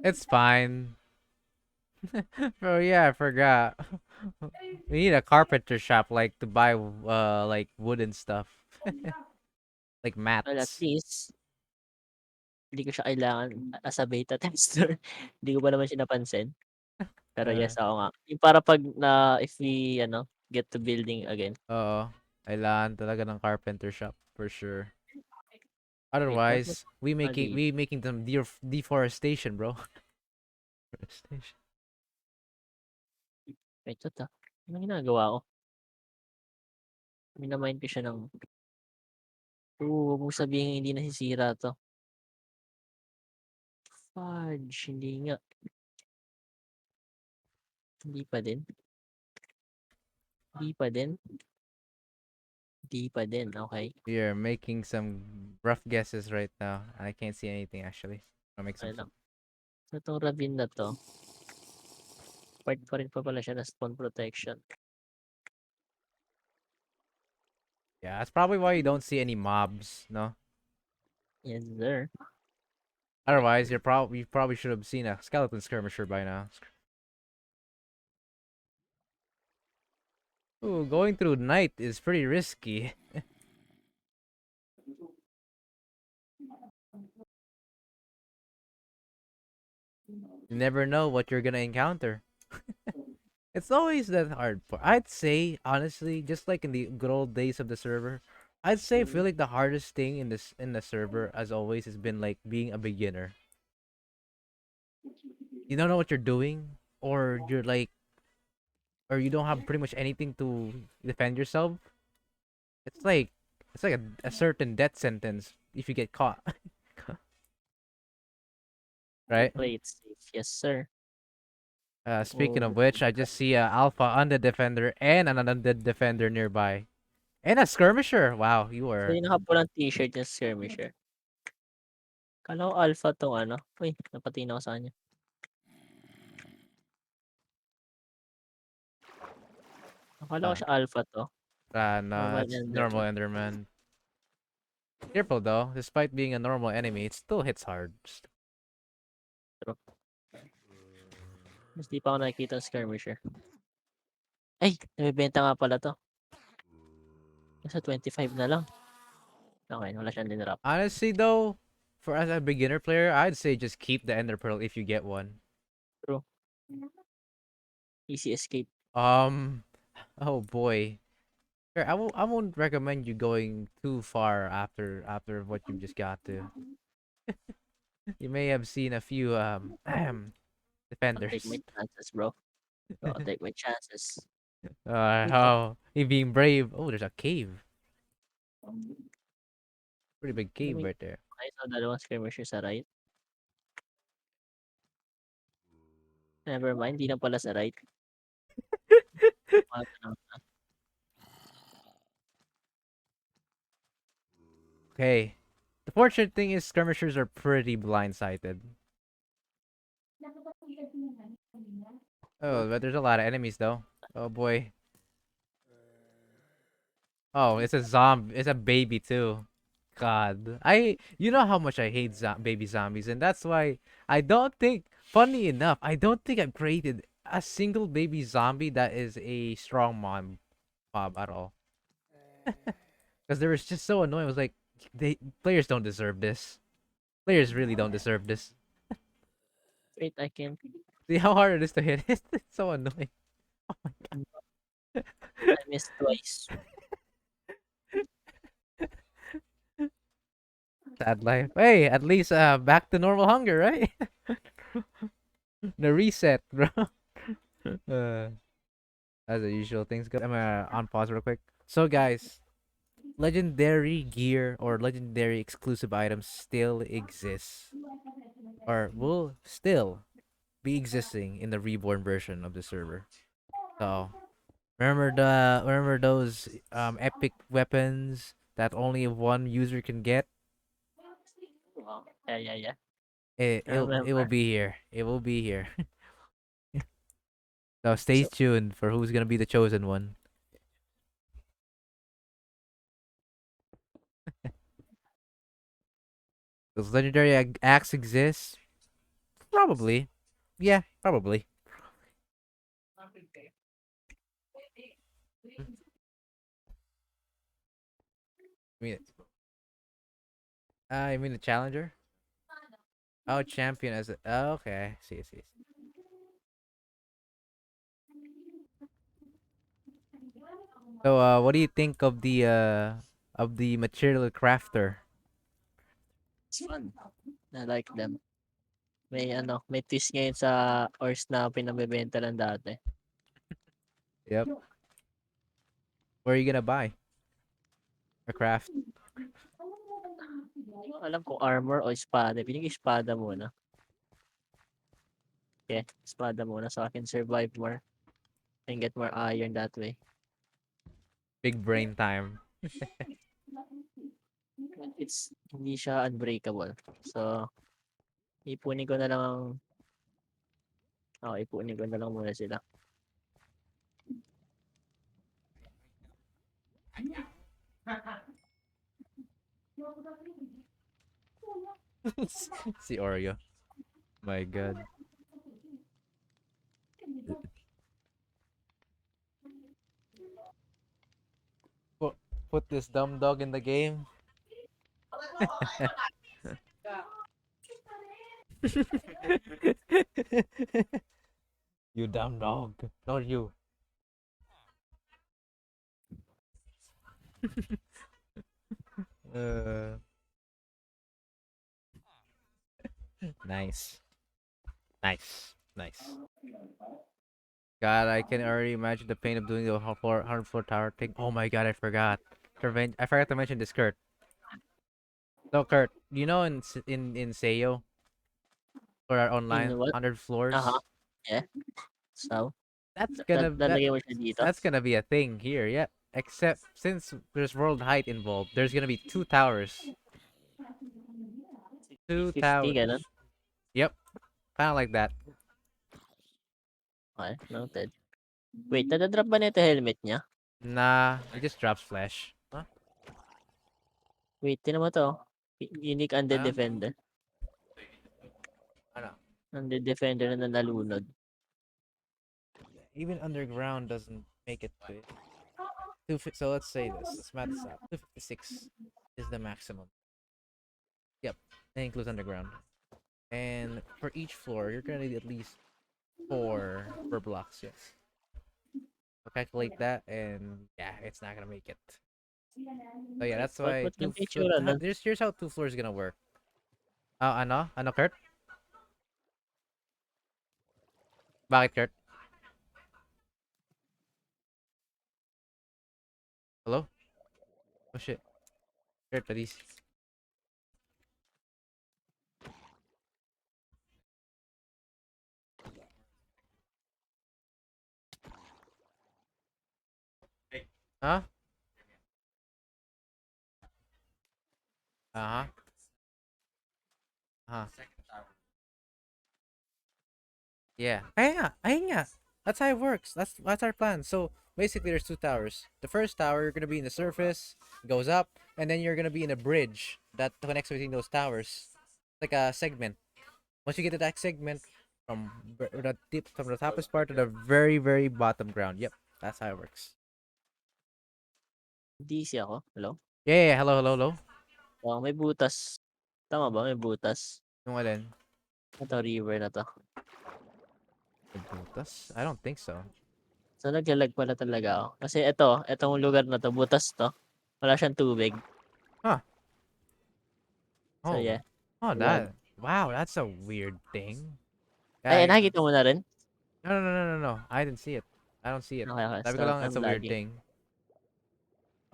It's fine. Oh yeah, I forgot. We need a carpenter shop like to buy like wooden stuff. Like Well, at mats. least hindi ko siya kailangan as a beta tester. Hindi ko pa naman siya napansin. Pero Uh, yes, oo nga. Yung para 'pag if we get to building again. Oo. Kailangan talaga ng carpenter shop for sure. Wait, ba't mas Otherwise, mali? we making some deforestation, bro. Deforestation. Wait, anong ginagawa ko? Minamind ko siya ng wag mong sabihing hindi nasisira 'to. Fudge, hindi nga. Hindi pa din. Hindi pa din. Hindi pa din, okey. We are making some rough guesses right now. I can't see anything actually. I'll make some Okey lang. So, 'tong ravine na 'to, part pa rin pa pala siya ng spawn protection. Yeah, that's probably why you don't see any mobs, no? Yes, sir. Otherwise, you probably should have seen a skeleton skirmisher by now. Ooh, going through night is pretty risky. You never know what you're gonna encounter. It's always that hard part. I'd say, honestly, just like in the good old days of the server, I'd say I feel like the hardest thing in the server, as always, has been like being a beginner. You don't know what you're doing, or you're like, or you don't have pretty much anything to defend yourself. It's like a certain death sentence if you get caught, right? Play it safe. Yes, sir. Speaking Oh, of which, I just see a alpha undead defender and an undead defender nearby, and a skirmisher. Wow, you so are yung nakapulang t-shirt yung skirmisher. Akala ko alpha 'tong uy, napatingin ako sa kanya. Akala ko uh, siya alpha 'to. no, Normal that's normal Enderman. Enderman. Careful though, despite being a normal enemy, it still hits hard. True. Mas di pa ako nakikita ng skirmisher. Ay, nabebenta nga pala 'to. Nasa 25 na lang. Okay, wala siyang dinrop. Honestly though, for as a beginner player, I'd say just keep the ender pearl if you get one. True. Easy escape. Oh boy. Sure, I won't recommend you going too far after what you've just got to. You may have seen a few I'll take my defenders. chances, bro. I'll take my chances. Dito. Oh, he being brave. Oh, there's a cave. Pretty big cave May right there. nakita ko dalawang skirmisher sa right. Never mind, di na pala sa right. Ano, Okay. The fortunate thing is skirmishers are pretty blindsided. Oh, but there's a lot of enemies though. Oh boy. Oh, it's a zombie. It's a baby too. God, you know how much I hate baby zombies, and that's why I don't think. Funny enough, I don't think I've created a single baby zombie that is a strong mob at all. Because they were just so annoying. It was like players don't deserve this. Players really don't deserve this. wait, I can. See how hard it is to hit. It's so annoying. I missed twice. Sad life. Hey, at least back to normal hunger, right? The reset, bro. As the usual things go. I'm gonna on pause real quick. So guys, legendary gear or legendary exclusive items still exists or will still be existing in the reborn version of the server. So remember those epic weapons that only one user can get? Wow. Yeah, yeah, yeah. I It will remember. be here. It will be here. So stay So, tuned for who's gonna be the chosen one. Does legendary axe exist? Probably. Yeah, probably. Hmm, I mean, I mean the challenger. Oh, champion as a. Oh, okay. See. So, what do you think of the material crafter? it's fun. I like them. May ano, may twist ngayon sa ores na pinabebenta lang dati. Yep. Where are you gonna buy a craft? Hindi ko alam kung armor o espada. Pinili espada muna. Okay, espada muna so I can survive more and get more iron that way. Big brain time. It's hindi siya unbreakable. So, ipunin ko na lang ang ipunin ko na lang muna sila. See Oreo. My God. Put put this dumb dog in the game. You dumb dog. Not you. Uh, nice. Nice. God, I can already imagine the pain of doing the 100 floor tower thing. Oh my god, I forgot. I forgot to mention this, Kurt. So, Kurt, you know in Seiyo for our In online what? 100 Aha. floors, Yeah. So, that's that gonna that lalagay mo siya dito. that's gonna be a thing here. Yep. Except since there's world height involved, there's gonna be two towers. Two 50, towers. ganun. Yep. Kind of like that. Okay, noted. Wait, nadadrop ba nito helmet niya? Nah, it just drops flesh. Huh? Wait, tinan mo to. Unique undead Huh? defender. I know. Undead defender na nalunod. Even underground doesn't make it to it. So let's say this. Let's math this out. 256 is the maximum. Yep, that includes underground. And for each floor, you're gonna need at least four blocks. Yes. So calculate that, and yeah, it's not gonna make it. So yeah, that's why Ba't ganito yung itsura nun? here's how 2 floors gonna work. Ano, Kurt? Bakit, Kurt? Hello? Oh shit, Kurt, please. Huh? Uh huh. Uh huh. Yeah. Ayun nga. That's how it works. That's our plan. So basically, there's two towers. The first tower, you're gonna be in the surface, goes up, and then you're gonna be in a bridge that connects between those towers, like a segment. Once you get to that segment, from the toppest part to the very bottom ground. Yep, that's how it works. DC ako. Hello? Yeah. Hello. Oh, may butas. Tama ba? May butas. Yung alin? Ito, river na to. Butas? I don't think so. So, naglalag pala talaga ako. Kasi itong lugar na to, butas to. Wala siyang tubig. Huh? So, Oh. yeah. Oh, Lag. wow, that's a weird thing. Ay, I, nakikita mo na rin? no. I didn't see it. I don't see it. Okay. Sabi ko So, lang, it's I'm a weird lagging. thing.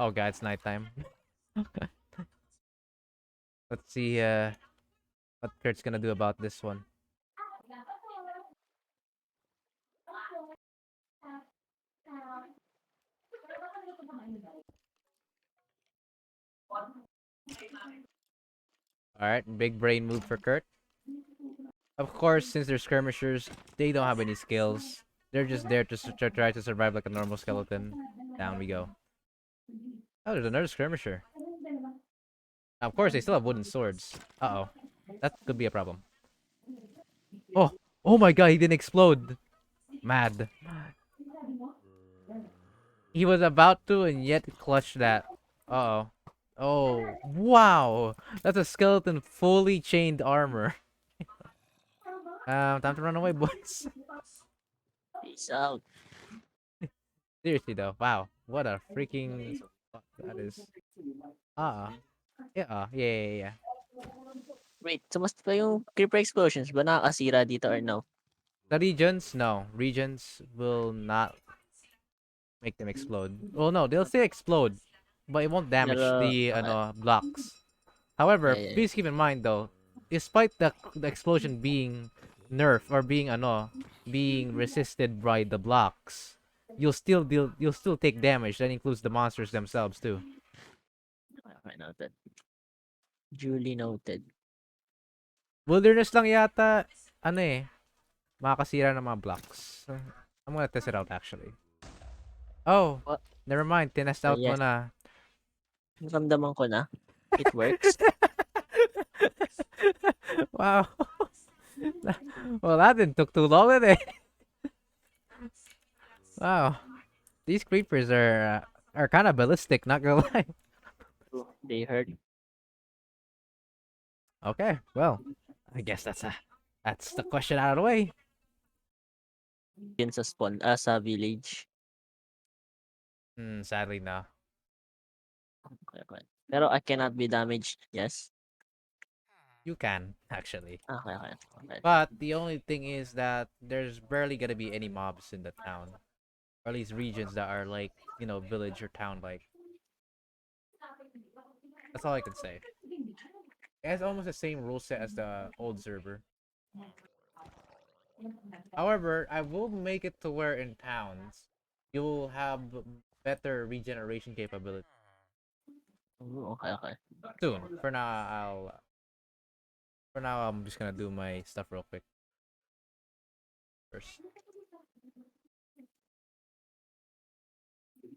Oh god, it's nighttime. Let's see what Kurt's gonna do about this one. Alright, big brain move for Kurt. Of course, since they're skirmishers, they don't have any skills. They're just there to try to survive like a normal skeleton. Down we go. Oh, there's another skirmisher. Of course, they still have wooden swords. Uh-oh. That could be a problem. Oh! Oh my god, he didn't explode! Mad. He was about to and yet clutched that. Uh-oh. Oh, wow! That's a skeleton fully chained armor. Time to run away, boys. Peace out. Seriously though, wow. What a freaking... fuck that is. Yeah. Wait, so mas pa yung creeper explosions ba nakakasira dito or no? The regions? No. Regions will not make them explode. Well, no, they'll still explode, but it won't damage Pero, the okay. blocks. However, Yeah. please keep in mind though, despite the explosion being nerfed or being resisted by the blocks, you'll still take damage. That includes the monsters themselves too. Okay, noted. Duly noted. Wilderness lang yata, makakasira ng mga blocks. I'm gonna test it out actually. Oh, What? never mind. Tinest out mo Yes. na. Naramdaman ko na. It works. Wow. Well, that didn't took too long, did it? Wow. These creepers are kind of ballistic, not gonna lie. They hurt. Okay, well, I guess that's the question out of the way. Yun sa spawn, sa village. Sadly, no. Okay. Pero I cannot be damaged. Yes. You can actually, Okay. but the only thing is that there's barely gonna be any mobs in the town, or at least regions that are like village or town like. That's all I can say. It has almost the same rule set as the old server. However, I will make it to where in towns you'll have better regeneration capability Ooh, okay. soon. For now I'm just gonna do my stuff real quick first.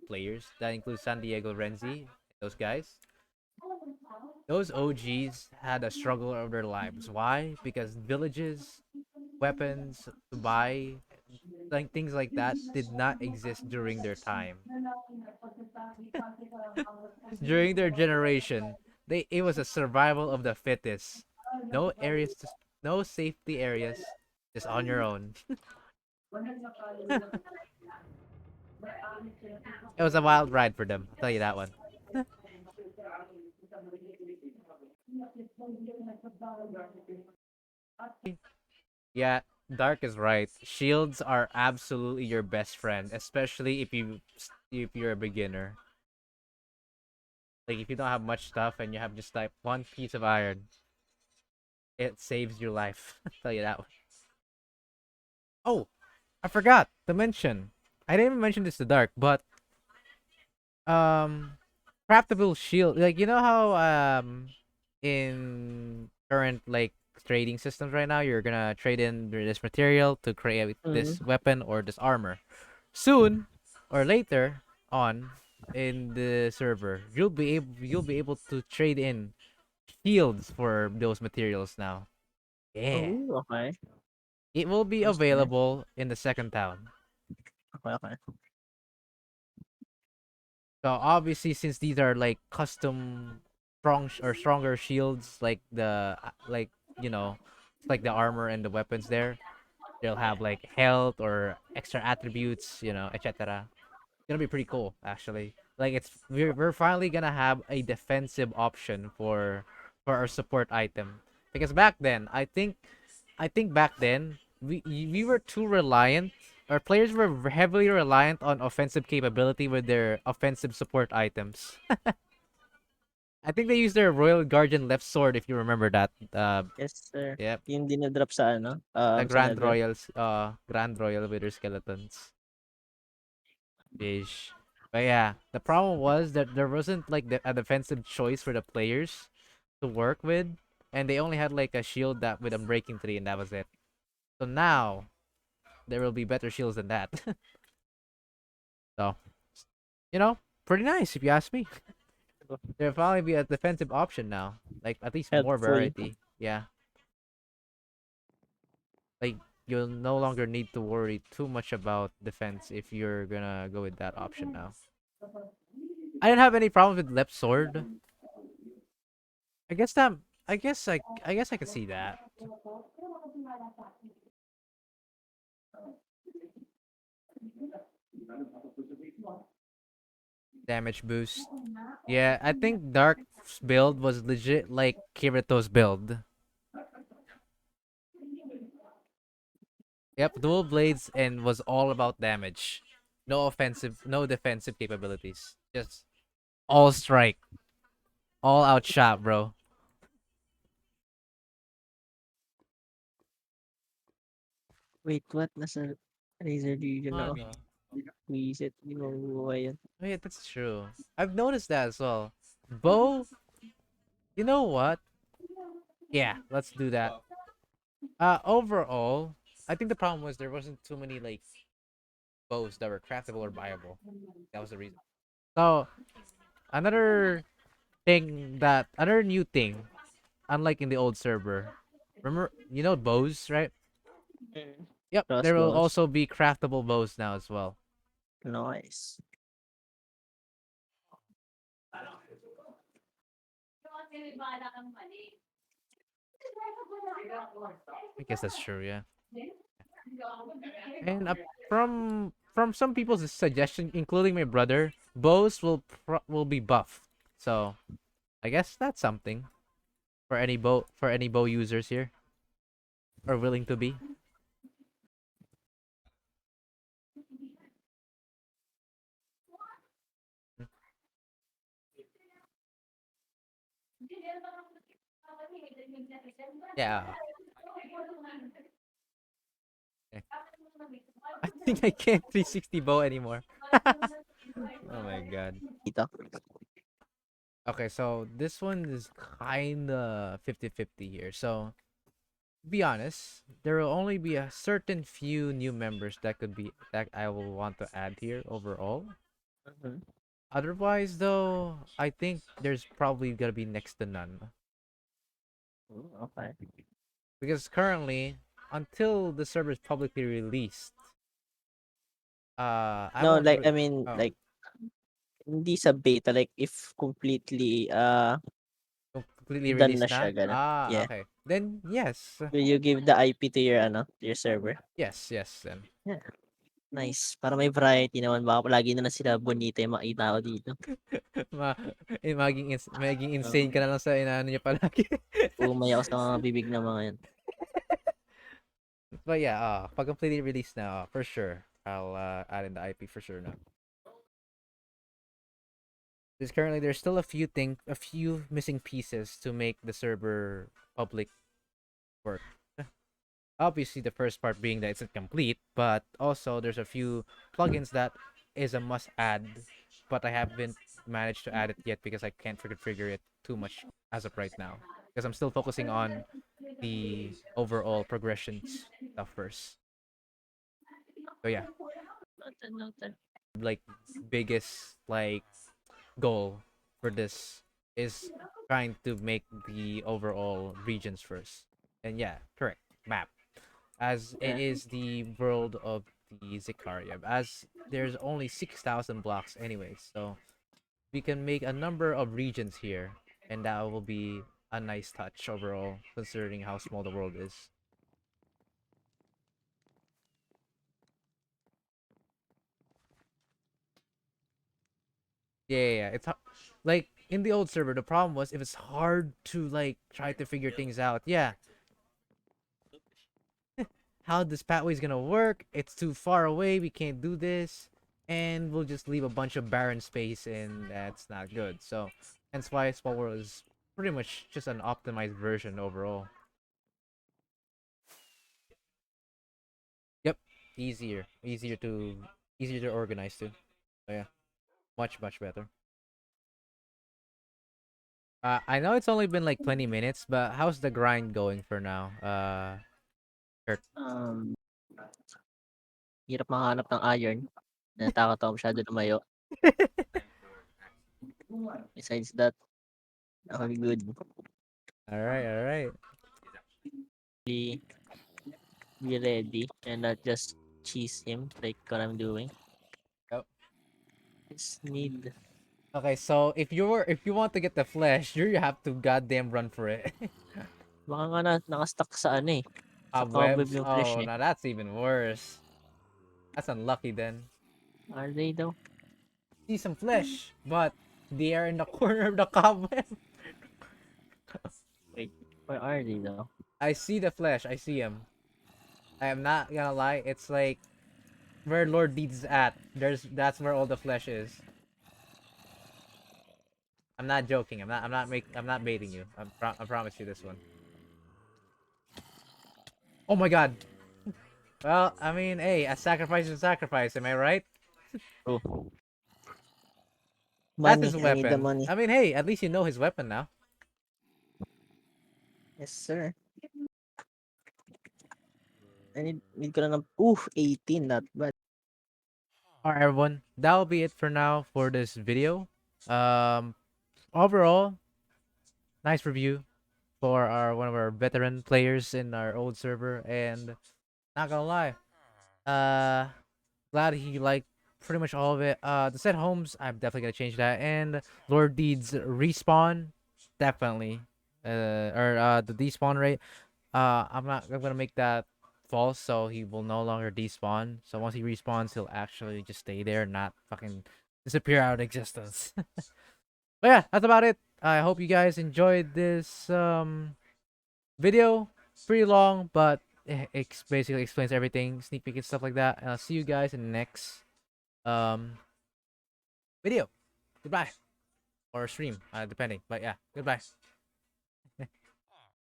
Players that includes San Diego Renzi, those guys. Those OGs had a struggle of their lives. Why? Because villages, weapons to buy, like things like that did not exist during their time. During their generation, it was a survival of the fittest. No areas, no safety areas, just on your own. It was a wild ride for them. I'll tell you that one. Yeah, Dark is right. Shields are absolutely your best friend, especially if you're a beginner. Like if you don't have much stuff and you have just like one piece of iron, it saves your life. I'll tell you that one. Oh, I forgot to mention. I didn't even mention this to Dark, but craftable shield. Like you know how in current like trading systems right now, you're gonna trade in this material to create this weapon or this armor. Soon or later on in the server, you'll be able to trade in shields for those materials now. Yeah. Oh, okay. It will be Nice, nice. available in the second town. Okay. So obviously, since these are like custom stronger shields, like the like the armor and the weapons there, they'll have like health or extra attributes, etc. It's gonna be pretty cool, actually. Like we're finally gonna have a defensive option for our support item, because back then I think back then we were too reliant our players were heavily reliant on offensive capability with their offensive support items. I think they used their Royal Guardian left sword, if you remember that. Yes, sir. Yep, Yung dinodrop sa ano, the sa Grand nether. Royals, Grand Royal with their skeletons. Ish. But yeah, the problem was that there wasn't like a defensive choice for the players to work with, and they only had like a shield that with Unbreaking 3, and that was it. So now there will be better shields than that. So, you know, pretty nice if you ask me. There'll probably be a defensive option now, like at least more Helpful. variety. Yeah, like you'll no longer need to worry too much about defense if you're gonna go with that option now. I didn't have any problems with left sword. I guess that I guess I could see that. Damage boost. Yeah, I think Dark's build was legit like Kirito's build. Yep, dual blades and was all about damage. No offensive, no defensive capabilities. Just all strike. All out shot, bro. Wait, what? Nasa Razor Legion ako. Ano? Wisit. Hindi mo mabubuhay yan. Oh yeah, that's true. I've noticed that as well. Bo, you know what? Yeah, let's do that. Overall, I think the problem was there wasn't too many like bows that were craftable or buyable. That was the reason. So another another new thing, unlike in the old server. Remember, you know bows, right? Yep, there will Crossbows. also be craftable bows now as well. Nice. I guess that's true, yeah. And from some people's suggestion, including my brother, bows will be buffed. So I guess that's something for any bow users here or willing to be. Yeah, eh, I think I can't 360 bow anymore. Oh my god. Dito. Okay, so this one is kinda 50-50 here. So be honest, there will only be a certain few new members that I will want to add here overall. Mhm. Otherwise, though, I think there's probably gonna be next to none Okay. because currently, until the server is publicly released, I No, won't. like, I mean, Oh, like, hindi sa beta, like, if completely, completely done na released siya, na. ganun. Ah, Yeah. okay. Then yes, Will you give the IP to your, to your server? yes. Then Yeah. Nice. Para may variety naman. Baka lagi na lang sila bonita yung makita ko dito. ma maging insane Oo. ka na lang sa inaano niya palagi. Umay ako sa mga bibig ng mga yan. But yeah, pag completely released now, for sure, I'll add in the IP for sure now. Because currently there's still a few missing pieces to make the server public work. Obviously, the first part being that it's incomplete, but also there's a few plugins that is a must add, but I haven't managed to add it yet because I can't figure it too much as of right now. Because I'm still focusing on the overall progressions stuff first. So yeah, Noted. like biggest like goal for this is trying to make the overall regions first. And yeah, correct. Map. As it Yeah. is the world of the Zekaria. As there's only 6,000 blocks anyway, so we can make a number of regions here, and that will be a nice touch overall, considering how small the world is. Yeah. It's like in the old server. The problem was if it's hard to like try to figure things out. Yeah, how this pathway is gonna work. It's too far away. We can't do this, and we'll just leave a bunch of barren space, and that's not good. So, hence why Small World is pretty much just an optimized version overall. Yep, easier to organize too. So yeah, much better. I know it's only been like 20 minutes, but how's the grind going for now? Kurt. Um, Hirap makahanap ng iron. Natatakot ako masyado lumayo. Besides that, all good. All right, all right. Be, be ready and not just cheese him like what I'm doing. Yep. Just need Okay, so if you want to get the flesh, you have to goddamn run for it. baka nga nakastuck sa ano eh. Sa cobweb Webs. yung flesh Oh, eh. now that's even worse. That's unlucky then. Are they though? See some flesh, but they are in the corner of the cobweb. Wait, where are they though? I see the flesh. I see him. I am not gonna lie. It's like where Lord Deeds is at. That's where all the flesh is. I'm not joking. I'm not baiting you. I promise you this one. Oh my god. Well, I mean, hey, a sacrifice is a sacrifice. Am I right? Oh, That's money. his I need the weapon. money. I mean, hey, at least you know his weapon now. Yes, sir. I need ko na ng 18, not bad. Alright, everyone. That'll be it for now for this video. Um, overall, nice review for our one of our veteran players in our old server, and not gonna lie, uh, glad he liked pretty much all of it. The set homes, I'm definitely gonna change that, and Lord Deeds respawn, definitely. The despawn rate. I'm gonna make that false, so he will no longer despawn. So once he respawns, he'll actually just stay there, not fucking disappear out of existence. But yeah, that's about it. I hope you guys enjoyed this video. Pretty long, but it basically explains everything, sneak peek and stuff like that. And I'll see you guys in the next um video. Goodbye, or stream, depending. But yeah, goodbye.